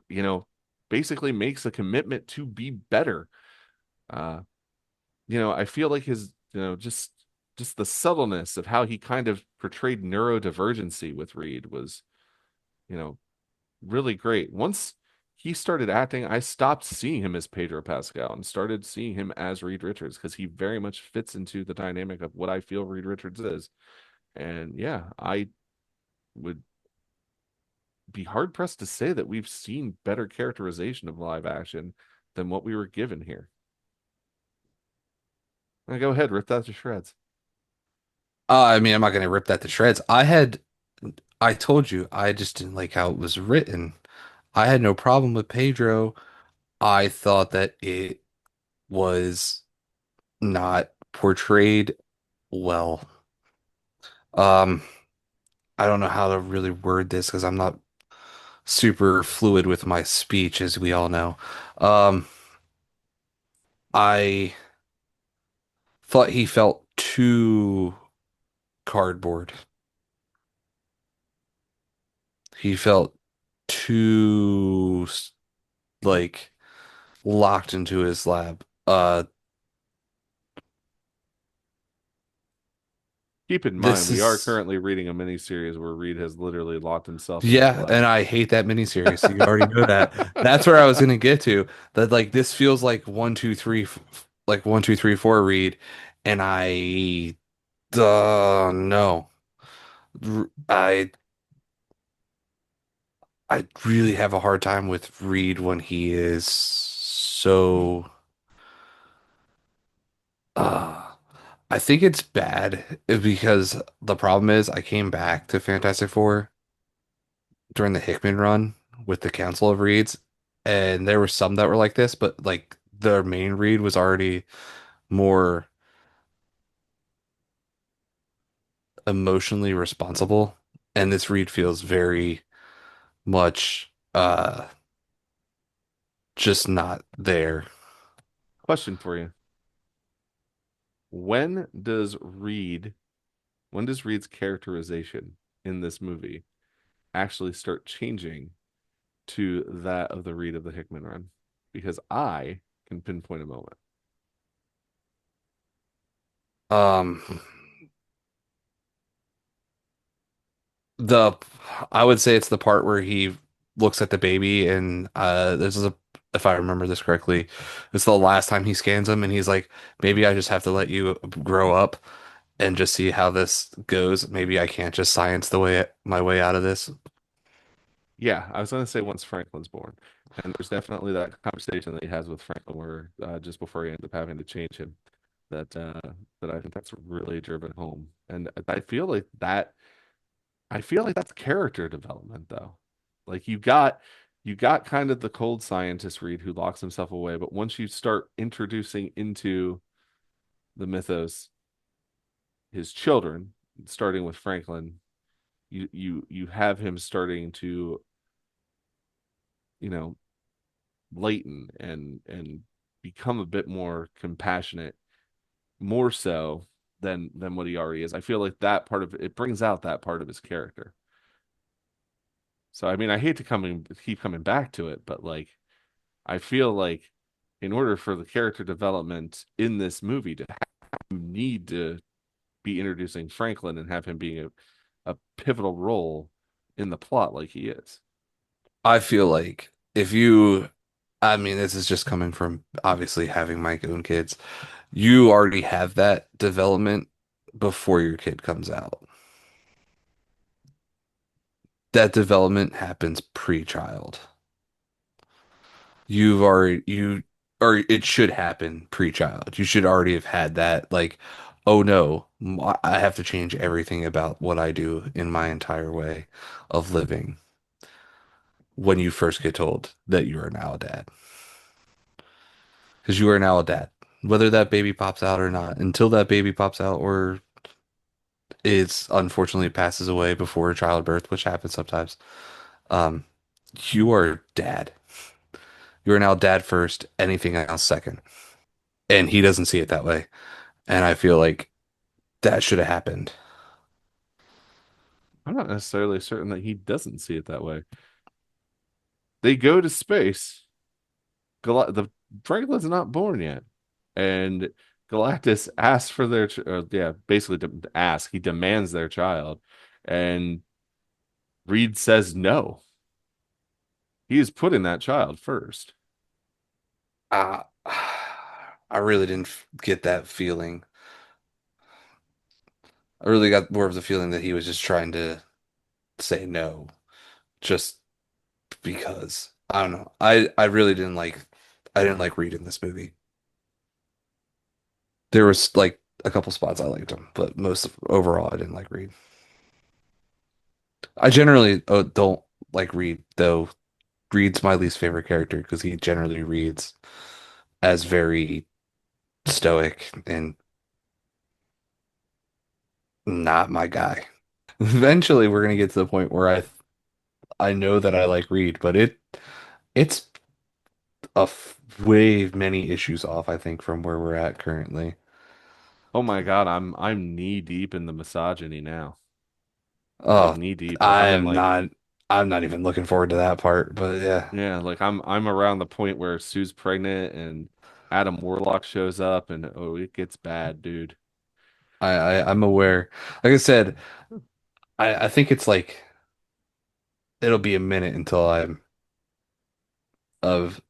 you know, basically makes a commitment to be better. Uh, I feel like his, just the subtleness of how he kind of portrayed neurodivergency with Reed was, you know, really great. Once he started acting, I stopped seeing him as Pedro Pascal and started seeing him as Reed Richards because he very much fits into the dynamic of what I feel Reed Richards is. And yeah, I would be hard pressed to say that we've seen better characterization of live action than what we were given here. Now go ahead, rip that to shreds. I mean, I'm not gonna rip that to shreds. I told you, I just didn't like how it was written. I had no problem with Pedro. I thought that it was not portrayed well. Um, I don't know how to really word this because I'm not super fluid with my speech, as we all know. Um, I thought he felt too cardboard. He felt too like locked into his lab. Keep in mind, This we are is currently reading a miniseries where Reed has literally locked himself in his Yeah, and lab. I hate that miniseries. So you already know that. That's where I was gonna get to. That like this feels like one, two, three, like one, two, three, four read, and no, R- I really have a hard time with Reed when he is so. Uh, I think it's bad because the problem is I came back to Fantastic Four during the Hickman run with the Council of Reeds, and there were some that were like this, but like their main read was already more emotionally responsible, and this read feels very much just not there. Question for you. When does Reed, when does Reed's characterization in this movie actually start changing to that of the Reed of the Hickman run? Because I can pinpoint a moment. Um, the I would say it's the part where he looks at the baby, and this is a if I remember this correctly, it's the last time he scans him, and he's like, maybe I just have to let you grow up and just see how this goes. Maybe I can't just science my way out of this. Yeah, I was going to say once Franklin's born. And there's definitely that conversation that he has with Franklin where just before he ends up having to change him. that that I think that's really driven home. And I feel like that I feel like that's character development though. Like you got kind of the cold scientist Reed who locks himself away, but once you start introducing into the mythos his children, starting with Franklin, you have him starting to, you know, lighten and become a bit more compassionate, more so than what he already is. I feel like that part of it brings out that part of his character. So I mean, I hate to keep coming back to it, but like I feel like in order for the character development in this movie to happen, you need to be introducing Franklin and have him being a pivotal role in the plot like he is. I feel like if you, I mean, this is just coming from obviously having my own kids. You already have that development before your kid comes out. That development happens pre-child. You or it should happen pre-child. You should already have had that like, oh no, I have to change everything about what I do in my entire way of living when you first get told that you are now a dad. Because you are now a dad. Whether that baby pops out or not, until that baby pops out or it's unfortunately passes away before childbirth, which happens sometimes, um, you are dad. You are now dad first, anything else second. And he doesn't see it that way. And I feel like that should have happened. I'm not necessarily certain that he doesn't see it that way. They go to space. The Franklin's not born yet, and Galactus asks for their yeah, basically ask. He demands their child, and Reed says no. He is putting that child first. Uh, I really didn't get that feeling. I really got more of the feeling that he was just trying to say no, just because. I don't know. I really I didn't like Reed in this movie. There was like a couple spots I liked him, but overall I didn't like Reed. I generally don't like Reed though. Reed's my least favorite character because he generally reads as very stoic and not my guy. Eventually, we're gonna get to the point where I know that I like Reed, but it's way many issues off, I think, from where we're at currently. Oh my God, I'm knee deep in the misogyny now. Like Oh, knee deep. Like I I'm in am like not. I'm not even looking forward to that part, but yeah, yeah, like I'm around the point where Sue's pregnant and Adam Warlock shows up and oh it gets bad, dude. I'm aware. Like I said, I think it's like it'll be a minute until I'm of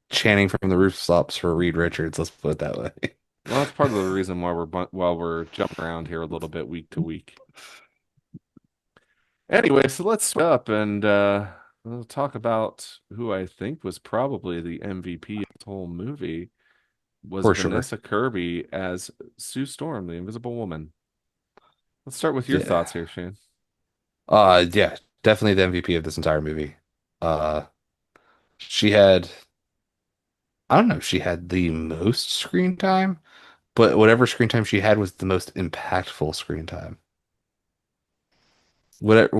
chanting from the rooftops for Reed Richards. Let's put it that way. Well, that's part of the reason why while we're jumping around here a little bit week to week. Anyway, so let's switch up and we'll talk about who I think was probably the MVP of this whole movie was For sure. Vanessa Kirby as Sue Storm, the Invisible Woman. Let's start with your Yeah. thoughts here, Shane. Yeah, definitely the MVP of this entire movie. Uh, she had, I don't know if she had the most screen time, but whatever screen time she had was the most impactful screen time. What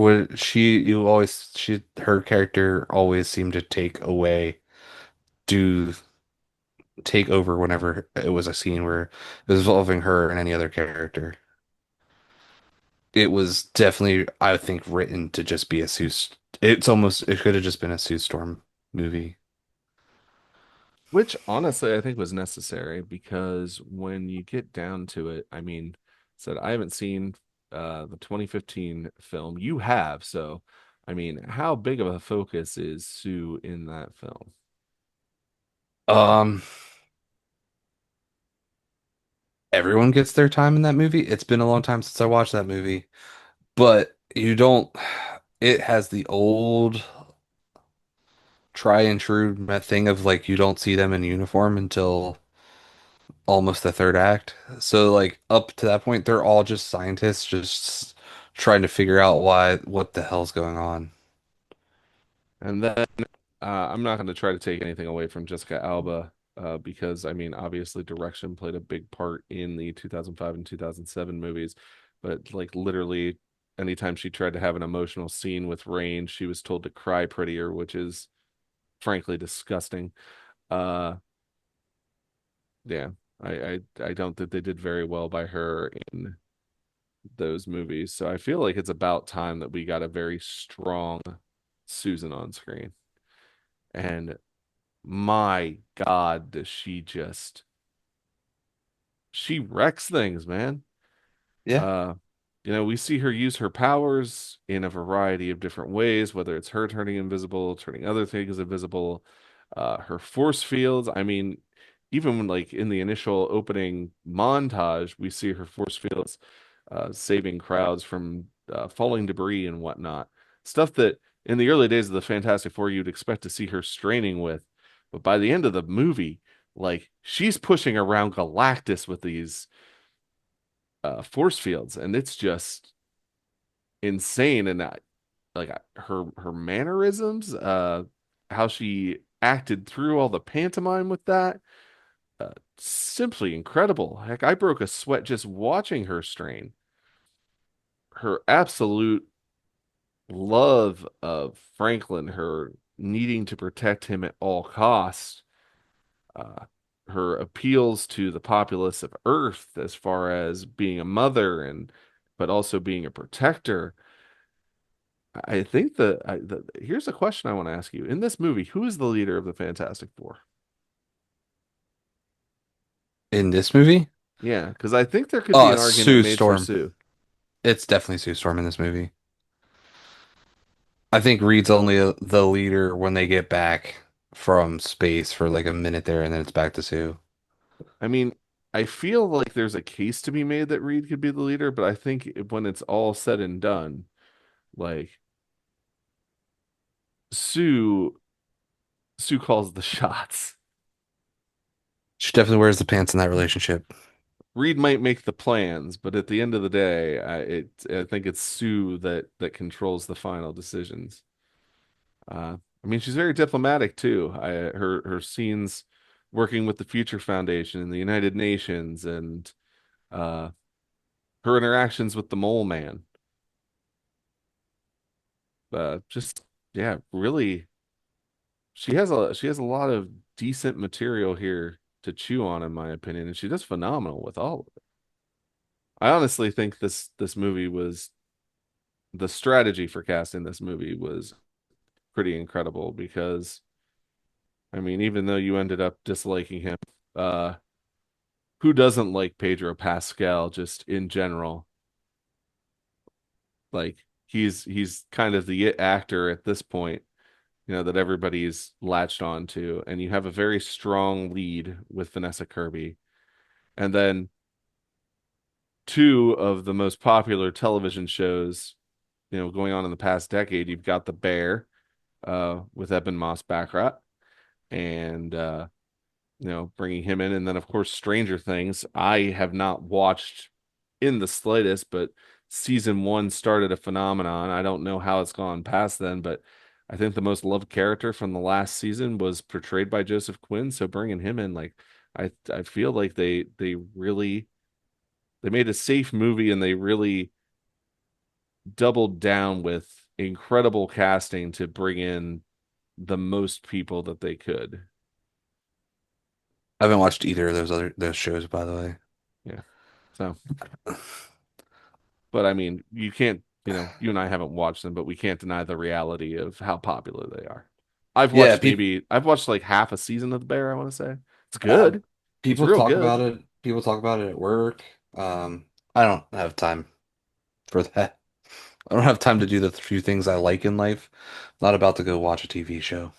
you always, her character always seemed to do, take over whenever it was a scene where it was involving her and any other character. It was definitely, I think, written to just be a Sue. It could have just been a Sue Storm movie. Which honestly I think was necessary because when you get down to it, I mean, said I haven't seen the 2015 film. You have, so I mean, how big of a focus is Sue in that film? Um, Everyone gets their time in that movie. It's been a long time since I watched that movie, but you don't. It has the old try and true thing of like you don't see them in uniform until almost the third act. So like up to that point, they're all just scientists just trying to figure out what the hell's going on. And then I'm not going to try to take anything away from Jessica Alba because I mean, obviously, direction played a big part in the 2005 and 2007 movies, but like literally, anytime she tried to have an emotional scene with Rain, she was told to cry prettier, which is frankly disgusting. Uh, yeah, I don't think they did very well by her in those movies. So I feel like it's about time that we got a very strong Susan on screen. And my God, does she wrecks things, man. Yeah. Uh, we see her use her powers in a variety of different ways, whether it's her turning invisible, turning other things invisible, her force fields. I mean, even when like in the initial opening montage, we see her force fields saving crowds from falling debris and whatnot. Stuff that in the early days of the Fantastic Four you'd expect to see her straining with, but by the end of the movie, like she's pushing around Galactus with these force fields, and it's just insane. And like her mannerisms, how she acted through all the pantomime with that, simply incredible. Heck, I broke a sweat just watching her strain. Her absolute love of Franklin, her needing to protect him at all costs, uh, her appeals to the populace of Earth as far as being a mother and but also being a protector. I think here's a question I want to ask you. In this movie, who is the leader of the Fantastic Four? In this movie? Yeah, because I think there could be Oh, an it's argument Sue made for Storm. Sue. It's definitely Sue Storm in this movie. I think Reed's only the leader when they get back from space for like a minute there, and then it's back to Sue. I mean, I feel like there's a case to be made that Reed could be the leader, but I think when it's all said and done, like Sue Sue calls the shots. She definitely wears the pants in that relationship. Reed might make the plans, but at the end of the day, I think it's Sue that controls the final decisions. I mean, she's very diplomatic too. Her scenes working with the Future Foundation and the United Nations, and uh, her interactions with the Mole Man. Just yeah, really, she has a lot of decent material here to chew on, in my opinion, and she does phenomenal with all of it. I honestly think this movie was the strategy for casting this movie was pretty incredible because I mean, even though you ended up disliking him, uh, who doesn't like Pedro Pascal just in general? Like he's kind of the it actor at this point, that everybody's latched on to, and you have a very strong lead with Vanessa Kirby, and then two of the most popular television shows, going on in the past decade. You've got The Bear, with Eben Moss-Bachrach, and bringing him in. And then, of course, Stranger Things. I have not watched in the slightest, but season one started a phenomenon. I don't know how it's gone past then, but I think the most loved character from the last season was portrayed by Joseph Quinn. So bringing him in, like, I feel like they really they made a safe movie and they really doubled down with incredible casting to bring in the most people that they could. I haven't watched either of those shows, by the way. Yeah. So but I mean, you can't, you and I haven't watched them, but we can't deny the reality of how popular they are. Yeah, people I've watched like half a season of The Bear, I want to say. It's uh, good. It's people real talk good. about it. People talk about it at work. I don't have time for that. I don't have time to do the few things I like in life. I'm not about to go watch a TV show.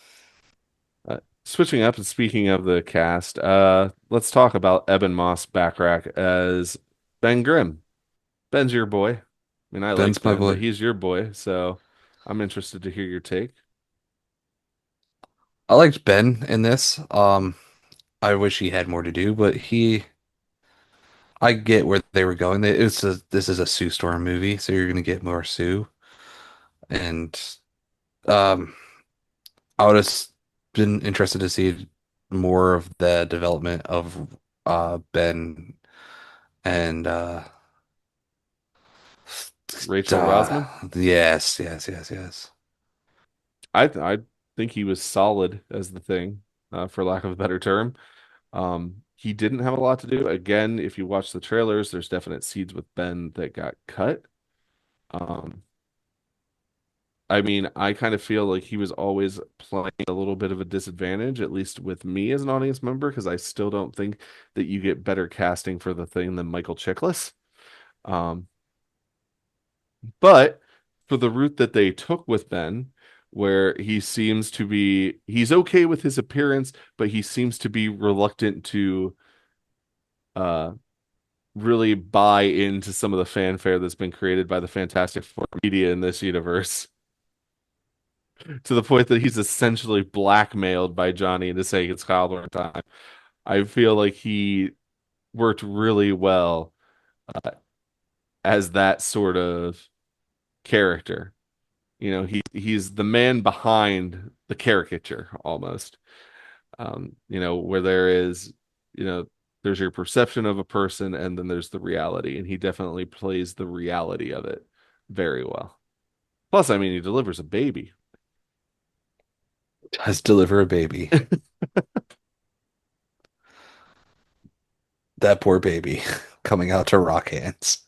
Switching up and speaking of the cast, let's talk about Eben Moss-Bachrach as Ben Grimm. Ben's your boy. I mean, I like Ben's my Ben, but boy. he's your boy, so I'm interested to hear your take. I liked Ben in this. I wish he had more to do, but he I get where they were going. This is a Sue Storm movie, so you're gonna get more Sue. And um, I would have been interested to see more of the development of Ben and Rachel Rosman. yes, yes, yes, yes. I think he was solid as the thing, for lack of a better term. He didn't have a lot to do. Again, if you watch the trailers, there's definite seeds with Ben that got cut. Um, I mean, I kind of feel like he was always playing a little bit of a disadvantage, at least with me as an audience member, because I still don't think that you get better casting for the thing than Michael Chiklis. Um, but for the route that they took with Ben, where he seems to be, he's okay with his appearance, but he seems to be reluctant to uh really buy into some of the fanfare that's been created by the Fantastic Four media in this universe, to the point that he's essentially blackmailed by Johnny into saying it's Cowboy time. I feel like he worked really well uh, as that sort of character. You know, he's the man behind the caricature almost. You know, where there is, you know, there's your perception of a person and then there's the reality, and he definitely plays the reality of it very well. Plus, I mean, he delivers a baby. Does deliver a baby. That poor baby coming out to rock hands.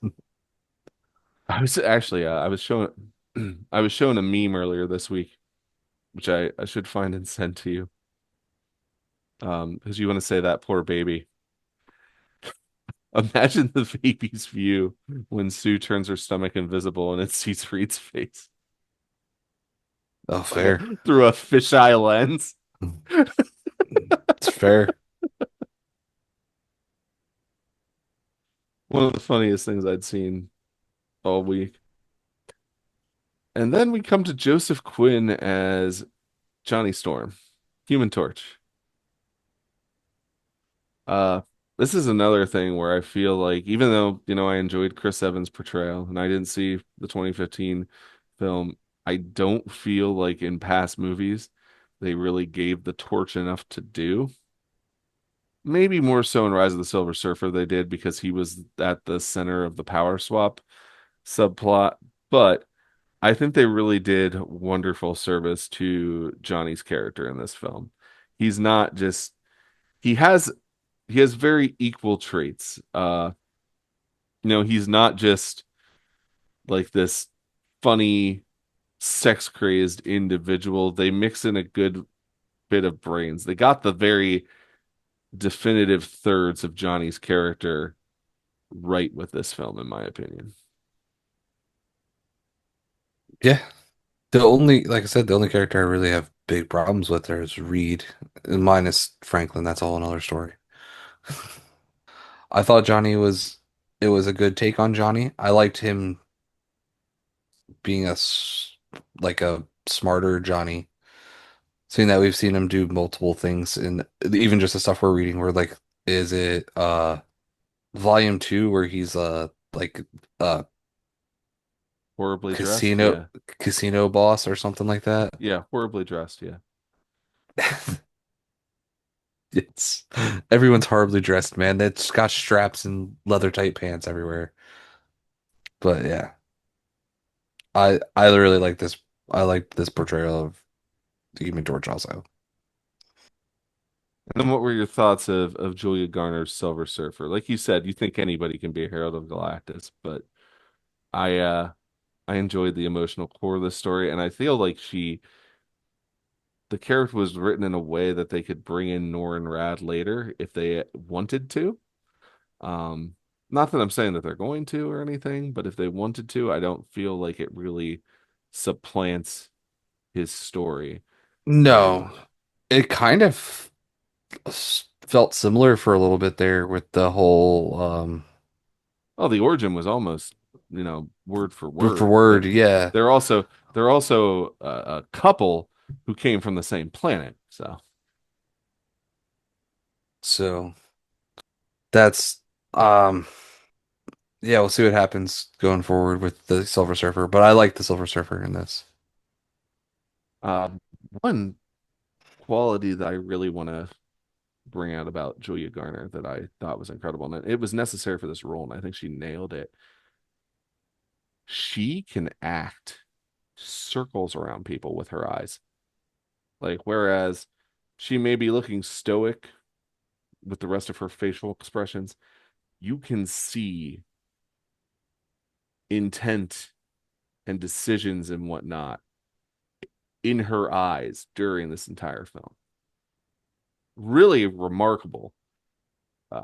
I was actually, I was showing, I was showing a meme earlier this week, which I should find and send to you. Because you want to say that poor baby. Imagine the baby's view when Sue turns her stomach invisible and it sees Reed's face, Oh, like fair. through a fisheye lens. It's fair. One of the funniest things I'd seen all week. And then we come to Joseph Quinn as Johnny Storm, Human Torch. Uh, this is another thing where I feel like, even though, you know, I enjoyed Chris Evans' portrayal and I didn't see the 2015 film, I don't feel like in past movies they really gave the torch enough to do. Maybe more so in Rise of the Silver Surfer they did, because he was at the center of the power swap subplot. But I think they really did wonderful service to Johnny's character in this film. He's not just he has he has very equal traits. You know, he's not just like this funny, sex crazed individual. They mix in a good bit of brains. They got the very definitive thirds of Johnny's character right with this film, in my opinion. Yeah. The only, like I said, the only character I really have big problems with there is Reed. And minus Franklin. That's all another story. I thought it was a good take on Johnny. I liked him being like a smarter Johnny. Seeing that we've seen him do multiple things and even just the stuff we're reading, where like, is it volume two where he's like uh Horribly dressed, casino yeah. casino boss or something like that. Yeah, horribly dressed, yeah. It's everyone's horribly dressed, man. That's got straps and leather tight pants everywhere. But yeah, I really like this. I like this portrayal of the Human Torch also. And then what were your thoughts of Julia Garner's Silver Surfer? Like you said, you think anybody can be a Herald of Galactus, but I I enjoyed the emotional core of the story, and I feel like the character was written in a way that they could bring in Norrin Rad later if they wanted to. Um, Not that I'm saying that they're going to or anything, but if they wanted to, I don't feel like it really supplants his story very No, much. it kind of felt similar for a little bit there with the whole Oh, the origin was almost, you know, word for word for word. word, yeah. They're also a couple who came from the same planet. So So that's Um, yeah, we'll see what happens going forward with the Silver Surfer, but I like the Silver Surfer in this. Uh, One quality that I really want to bring out about Julia Garner that I thought was incredible, and it was necessary for this role, and I think she nailed it. She can act circles around people with her eyes. Like, whereas she may be looking stoic with the rest of her facial expressions, you can see intent and decisions and whatnot in her eyes during this entire film. Really remarkable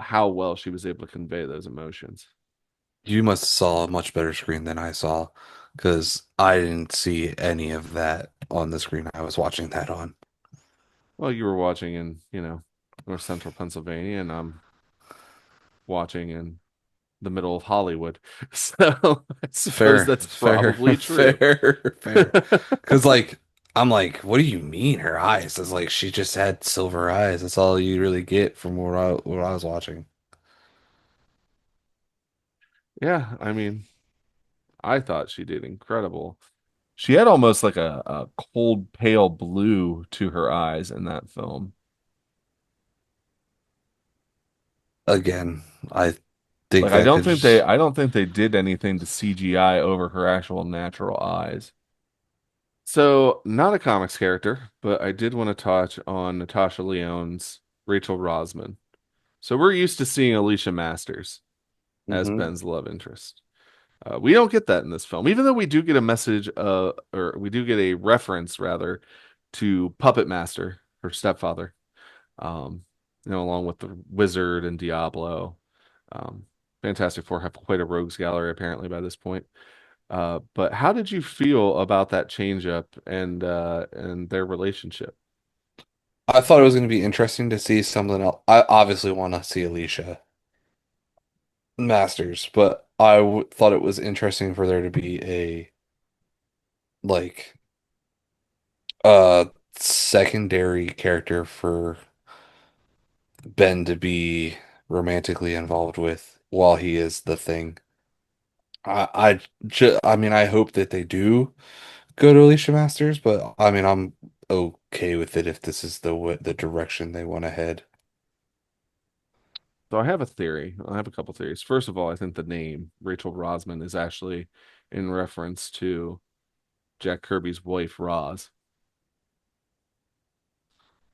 how well she was able to convey those emotions. You must have saw a much better screen than I saw, because I didn't see any of that on the screen I was watching that on. Well, you were watching in, North Central Pennsylvania, and I'm watching in the middle of Hollywood. So I suppose Fair, that's fair, probably true. fair, fair. Because like I'm like, what do you mean her eyes? It's like she just had silver eyes. That's all you really get from what I was watching. Yeah, I mean, I thought she did incredible. She had almost like a cold, pale blue to her eyes in that film. Again, I think Like I that don't could think they just I don't think they did anything to CGI over her actual natural eyes. So, not a comics character, but I did want to touch on Natasha Lyonne's Rachel Rosman. So we're used to seeing Alicia Masters as hmm. Ben's love interest. We don't get that in this film, even though we do get a message, or we do get a reference rather to Puppet Master, her stepfather. Um, along with the Wizard and Diablo. Um, Fantastic Four have quite a rogues gallery apparently by this point. But how did you feel about that change up and their relationship? I thought it was going to be interesting to see something else. I obviously want to see Alicia Masters, but thought it was interesting for there to be a like a secondary character for Ben to be romantically involved with while he is the thing. I mean, I hope that they do go to Alicia Masters, but I mean, I'm okay with it if this is the direction they want to head. So I have a theory. I have a couple theories. First of all, I think the name Rachel Rosman is actually in reference to Jack Kirby's wife, Roz.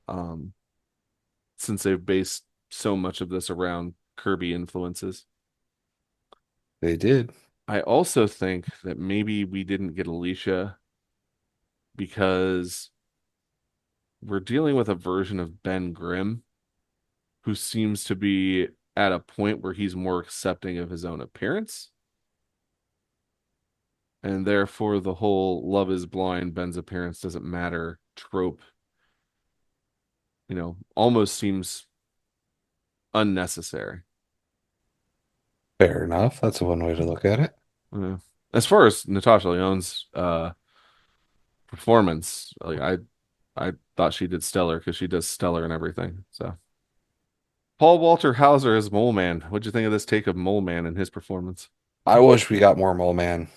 Um, since they've based so much of this around Kirby influences. They did. I also think that maybe we didn't get Alicia because we're dealing with a version of Ben Grimm who seems to be at a point where he's more accepting of his own appearance. And therefore, the whole love is blind, Ben's appearance doesn't matter trope, almost seems unnecessary. Fair enough. That's one way to look at it. Yeah. As far as Natasha Lyonne's performance, I thought she did stellar because she does stellar and everything. So Paul Walter Hauser as Mole Man. What'd you think of this take of Mole Man and his performance? I wish we got more Mole Man.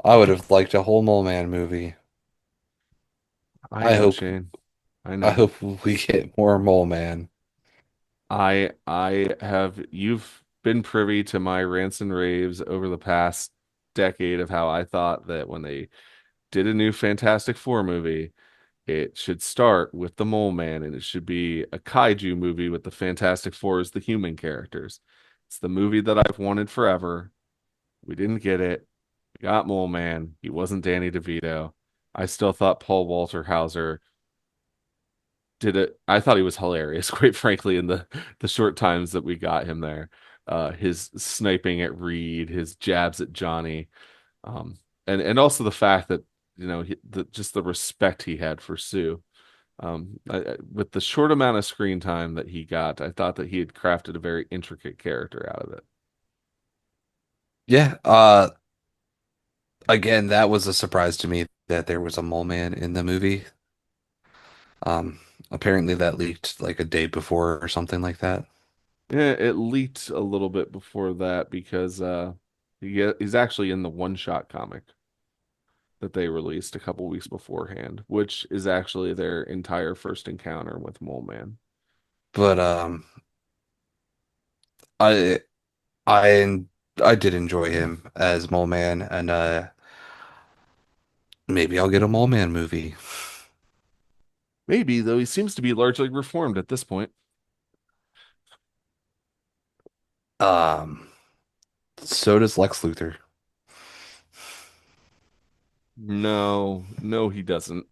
I would have liked a whole Mole Man movie. I I know, hope Shane. I I know. hope we get more Mole Man. I have you've been privy to my rants and raves over the past decade of how I thought that when they did a new Fantastic Four movie, it should start with the Mole Man and it should be a kaiju movie with the Fantastic Four as the human characters. It's the movie that I've wanted forever. We didn't get it. We got Mole Man. He wasn't Danny DeVito. I still thought Paul Walter Hauser did it. I thought he was hilarious, quite frankly, in the short times that we got him there. His sniping at Reed, his jabs at Johnny, um, and also the fact that just the respect he had for Sue. With the short amount of screen time that he got, I thought that he had crafted a very intricate character out of it. Yeah, again, that was a surprise to me that there was a Mole Man in the movie. Um, Apparently that leaked like a day before or something like that. Yeah, it leaked a little bit before that because he's actually in the one-shot comic that they released a couple weeks beforehand, which is actually their entire first encounter with Mole Man. But I I I did enjoy him as Mole Man, and maybe I'll get a Mole Man movie. Maybe, though he seems to be largely reformed at this point. Um, so does Lex Luthor. No, no, he doesn't.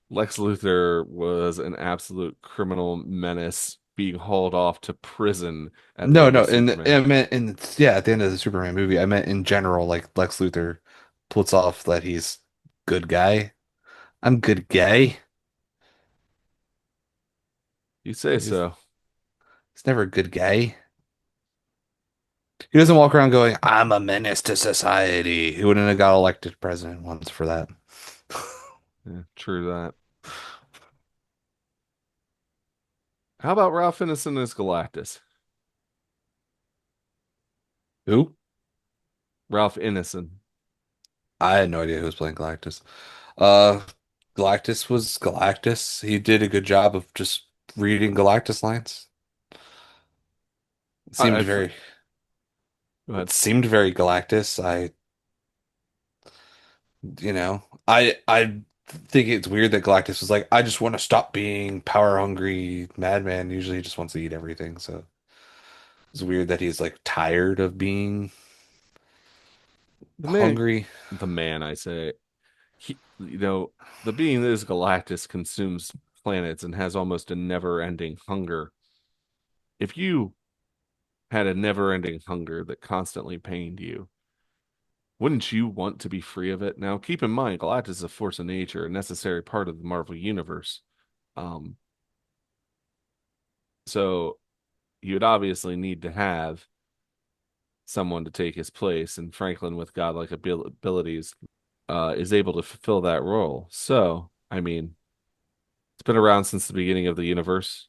Lex Luthor was an absolute criminal menace being hauled off to prison at the No, end no, of and Superman. I meant in yeah, at the end of the Superman movie, I meant in general, like Lex Luthor puts off that he's good guy. I'm good guy. You say Like so. he's never a good guy. He doesn't walk around going, "I'm a menace to society." He wouldn't have got elected president once for that. Yeah, true that. How about Ralph Ineson as Galactus? Who? Ralph Ineson. I had no idea who was playing Galactus. Uh, Galactus was Galactus. He did a good job of just reading Galactus lines. It I, seemed I th very, Go it ahead. seemed very Galactus. I think it's weird that Galactus was like, I just want to stop being power hungry madman. Usually he just wants to eat everything. So it's weird that he's like tired of being The man, hungry. the man, I say, the being that is Galactus consumes planets and has almost a never-ending hunger. If you had a never-ending hunger that constantly pained you, wouldn't you want to be free of it? Now, keep in mind, Galactus is a force of nature, a necessary part of the Marvel universe. Um, so you would obviously need to have someone to take his place, and Franklin, with godlike abilities, is able to fulfill that role. So, I mean, it's been around since the beginning of the universe.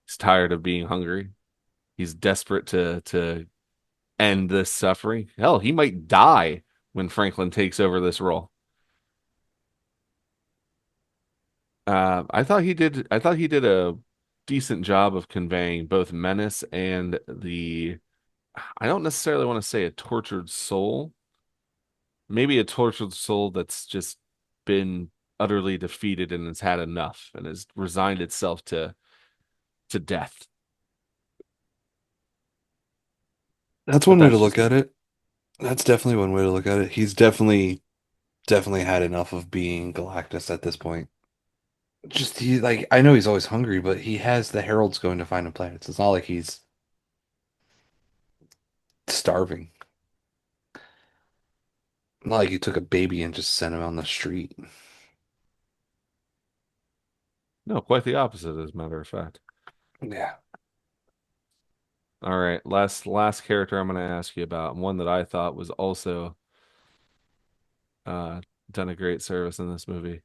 He's tired of being hungry. He's desperate to end this suffering. Hell, he might die when Franklin takes over this role. I thought he did a decent job of conveying both menace and the. I don't necessarily want to say a tortured soul. Maybe a tortured soul that's just been utterly defeated and has had enough and has resigned itself to death. That's But one way to that's look just at me. it. That's definitely one way to look at it. He's definitely had enough of being Galactus at this point. Just he like I know he's always hungry, but he has the heralds going to find him planets. It's not like he's starving. Not like you took a baby and just sent him on the street. No, quite the opposite, as a matter of fact. Yeah. All right, last character I'm going to ask you about, one that I thought was also uh done a great service in this movie.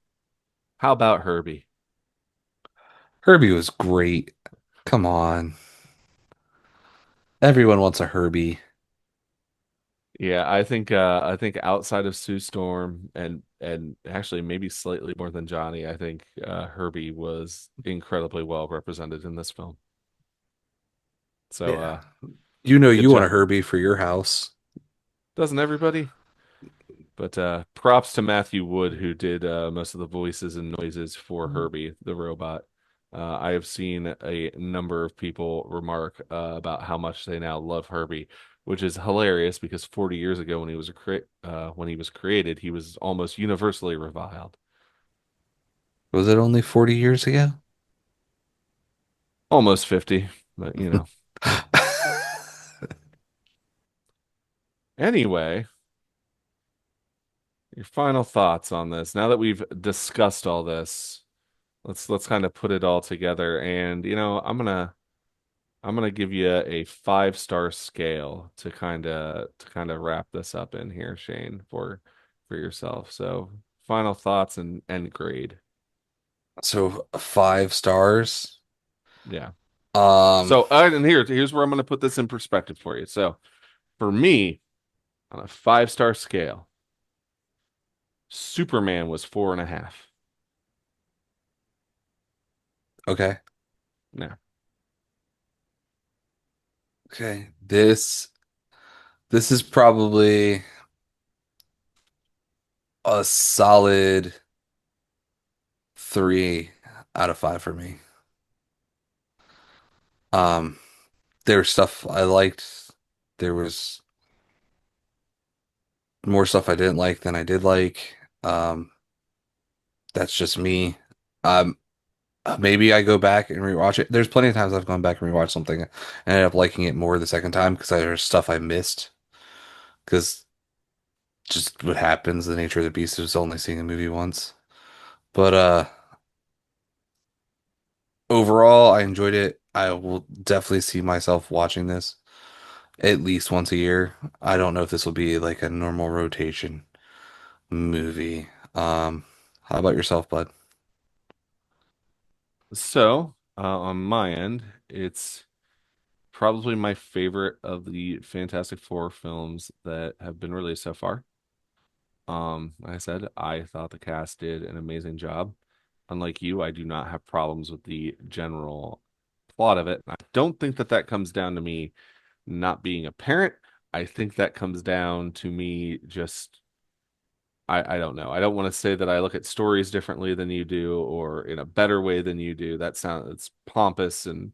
How about Herbie? Herbie was great. Come on. Everyone wants a Herbie. Yeah, I think outside of Sue Storm and actually maybe slightly more than Johnny, I think Herbie was incredibly well represented in this film. So Yeah. You know good you want a job. Herbie for your house. Doesn't everybody? But props to Matthew Wood, who did most of the voices and noises for Herbie the robot. I have seen a number of people remark about how much they now love Herbie, which is hilarious because 40 years ago, when he was created, he was almost universally reviled. Was it only 40 years ago? Almost 50, but you know. Anyway, your final thoughts on this. Now that we've discussed all this, let's kind of put it all together. And I'm gonna give you a 5-star scale to kind of wrap this up in here, Shane, for yourself. So final thoughts and grade. So 5 stars. Yeah. Um, And here's where I'm going to put this in perspective for you. So, for me, on a 5-star scale, Superman was 4.5. okay. Now, Okay. This is probably a solid 3 out of 5 for me. Um, there was stuff I liked. There was more stuff I didn't like than I did like. Um, that's just me. Um, maybe I go back and rewatch it. There's plenty of times I've gone back and rewatched something and ended up liking it more the second time because there's stuff I missed. Because just what happens, the nature of the beast is only seeing a movie once. But overall, I enjoyed it. I will definitely see myself watching this at least once a year. I don't know if this will be like a normal rotation movie. How about yourself, bud? on my end, it's probably my favorite of the Fantastic Four films that have been released so far. Like I said, I thought the cast did an amazing job. Unlike you, I do not have problems with the general plot of it. I don't think that that comes down to me not being a parent. I think that comes down to me just I don't know. I don't want to say that I look at stories differently than you do or in a better way than you do. That sounds it's pompous and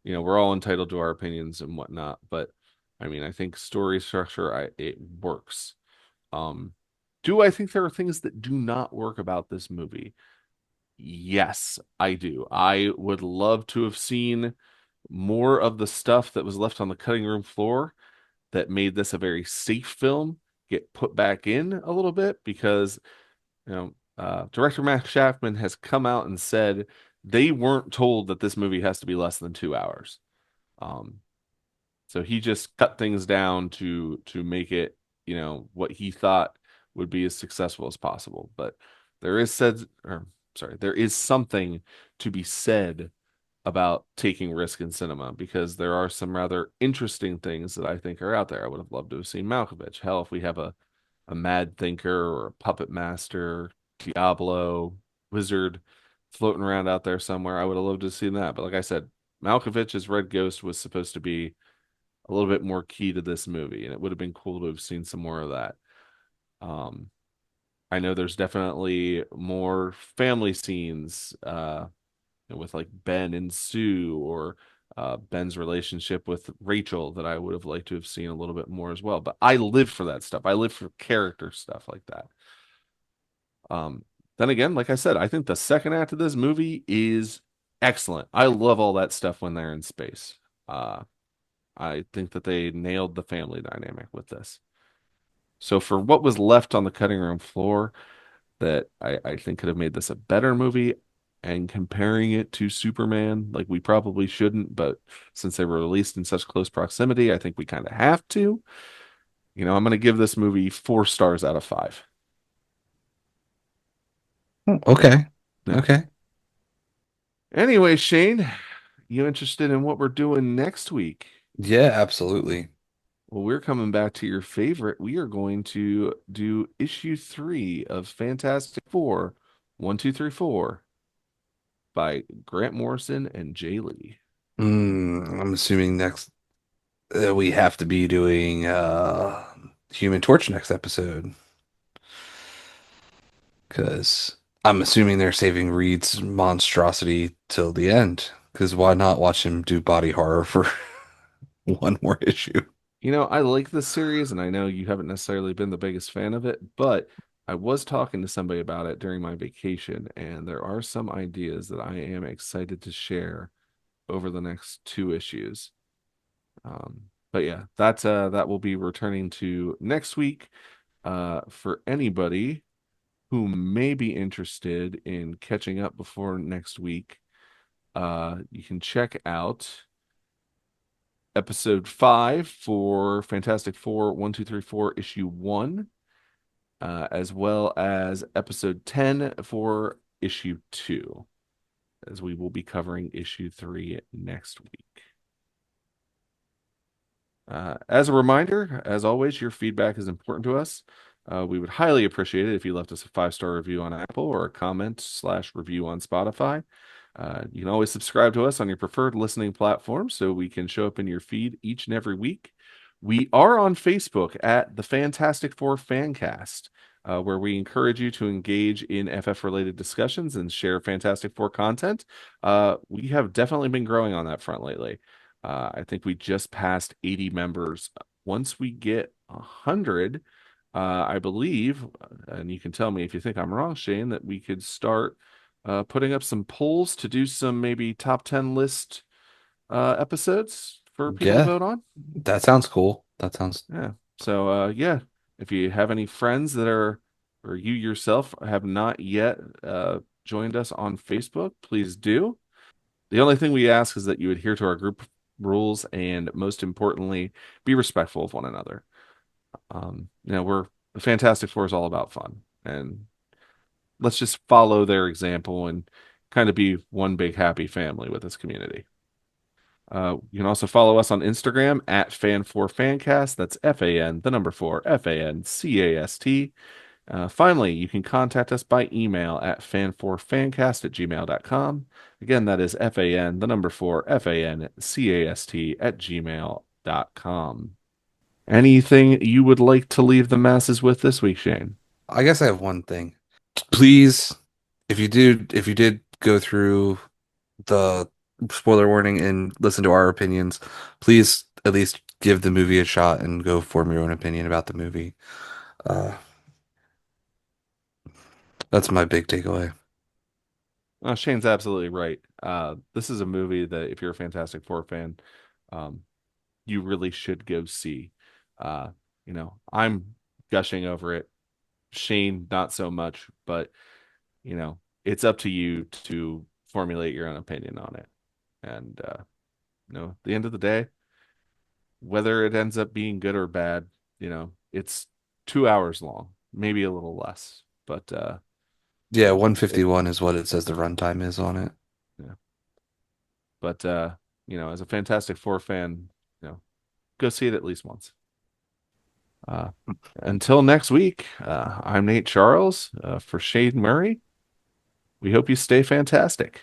we're all entitled to our opinions and whatnot. But I mean, I think story structure it works. Um, do I think there are things that do not work about this movie? Yes, I do. I would love to have seen more of the stuff that was left on the cutting room floor that made this a very safe film get put back in a little bit because director Max Shackman has come out and said they weren't told that this movie has to be less than 2 hours. Um, so he just cut things down to make it, what he thought would be as successful as possible. But there is said, or sorry, there is something to be said about taking risk in cinema because there are some rather interesting things that I think are out there. I would have loved to have seen Malkovich. Hell, if we have a mad thinker or a puppet master, Diablo, wizard floating around out there somewhere, I would have loved to have seen that. But like I said, Malkovich as Red Ghost was supposed to be a little bit more key to this movie, and it would have been cool to have seen some more of that. Um, I know there's definitely more family scenes with like Ben and Sue or Ben's relationship with Rachel that I would have liked to have seen a little bit more as well. But I live for that stuff. I live for character stuff like that. Um, then again, like I said, I think the second act of this movie is excellent. I love all that stuff when they're in space. Uh, I think that they nailed the family dynamic with this. So for what was left on the cutting room floor, that I think could have made this a better movie, and comparing it to Superman, like we probably shouldn't, but since they were released in such close proximity, I think we kind of have to. I'm going to give this movie 4 stars out of 5. Okay. Now, Okay. anyway, Shane, you interested in what we're doing next week? Yeah, absolutely. Well, we're coming back to your favorite. We are going to do issue 3 of Fantastic Four, 1, 2, 3, 4 by Grant Morrison and Jay Lee. I'm assuming next we have to be doing Human Torch next episode because I'm assuming they're saving Reed's monstrosity till the end. Because why not watch him do body horror for one more issue? I like this series, and I know you haven't necessarily been the biggest fan of it, but I was talking to somebody about it during my vacation, and there are some ideas that I am excited to share over the next 2 issues. But yeah, that will be returning to next week. For anybody who may be interested in catching up before next week, you can check out episode 5 for Fantastic Four 1, 2, 3, 4 issue 1, as well as episode 10 for issue 2. as we will be covering issue 3 next week. As a reminder, as always, your feedback is important to us. We would highly appreciate it if you left us a 5-star review on Apple or a comment/review on Spotify. You can always subscribe to us on your preferred listening platform so we can show up in your feed each and every week. We are on Facebook at the Fantastic Four Fancast, where we encourage you to engage in FF related discussions and share Fantastic Four content. We have definitely been growing on that front lately. I think we just passed 80 members. Once we get 100, I believe, and you can tell me if you think I'm wrong, Shane, that we could start putting up some polls to do some maybe top 10 list episodes for people to Yeah, vote on. that sounds cool. That sounds Yeah. So, yeah, if you have any friends that are, or you yourself have not yet joined us on Facebook, please do. The only thing we ask is that you adhere to our group rules and most importantly, be respectful of one another. We're the Fantastic Four is all about fun, and let's just follow their example and kind of be one big happy family with this community. You can also follow us on Instagram at fan4fancast. That's FAN, the number 4, FANCAST. Finally, you can contact us by email at fan4fancast@gmail.com. Again, that is FAN, the number 4, FANCAST@gmail.com. Anything you would like to leave the masses with this week, Shane? I guess I have one thing. Please, if you did go through the spoiler warning and listen to our opinions, please at least give the movie a shot and go form your own opinion about the movie. Uh, that's my big takeaway. Shane's absolutely right. This is a movie that if you're a Fantastic Four fan, um, you really should go see. Uh, I'm gushing over it. Shane, not so much, but it's up to you to formulate your own opinion on it. And at the end of the day, whether it ends up being good or bad, it's 2 hours long, maybe a little less, but Yeah, it, 151 is what it says the runtime is on it. yeah. But as a Fantastic Four fan, go see it at least once. Uh, until next week, I'm Nate Charles for Shane Murray. We hope you stay fantastic.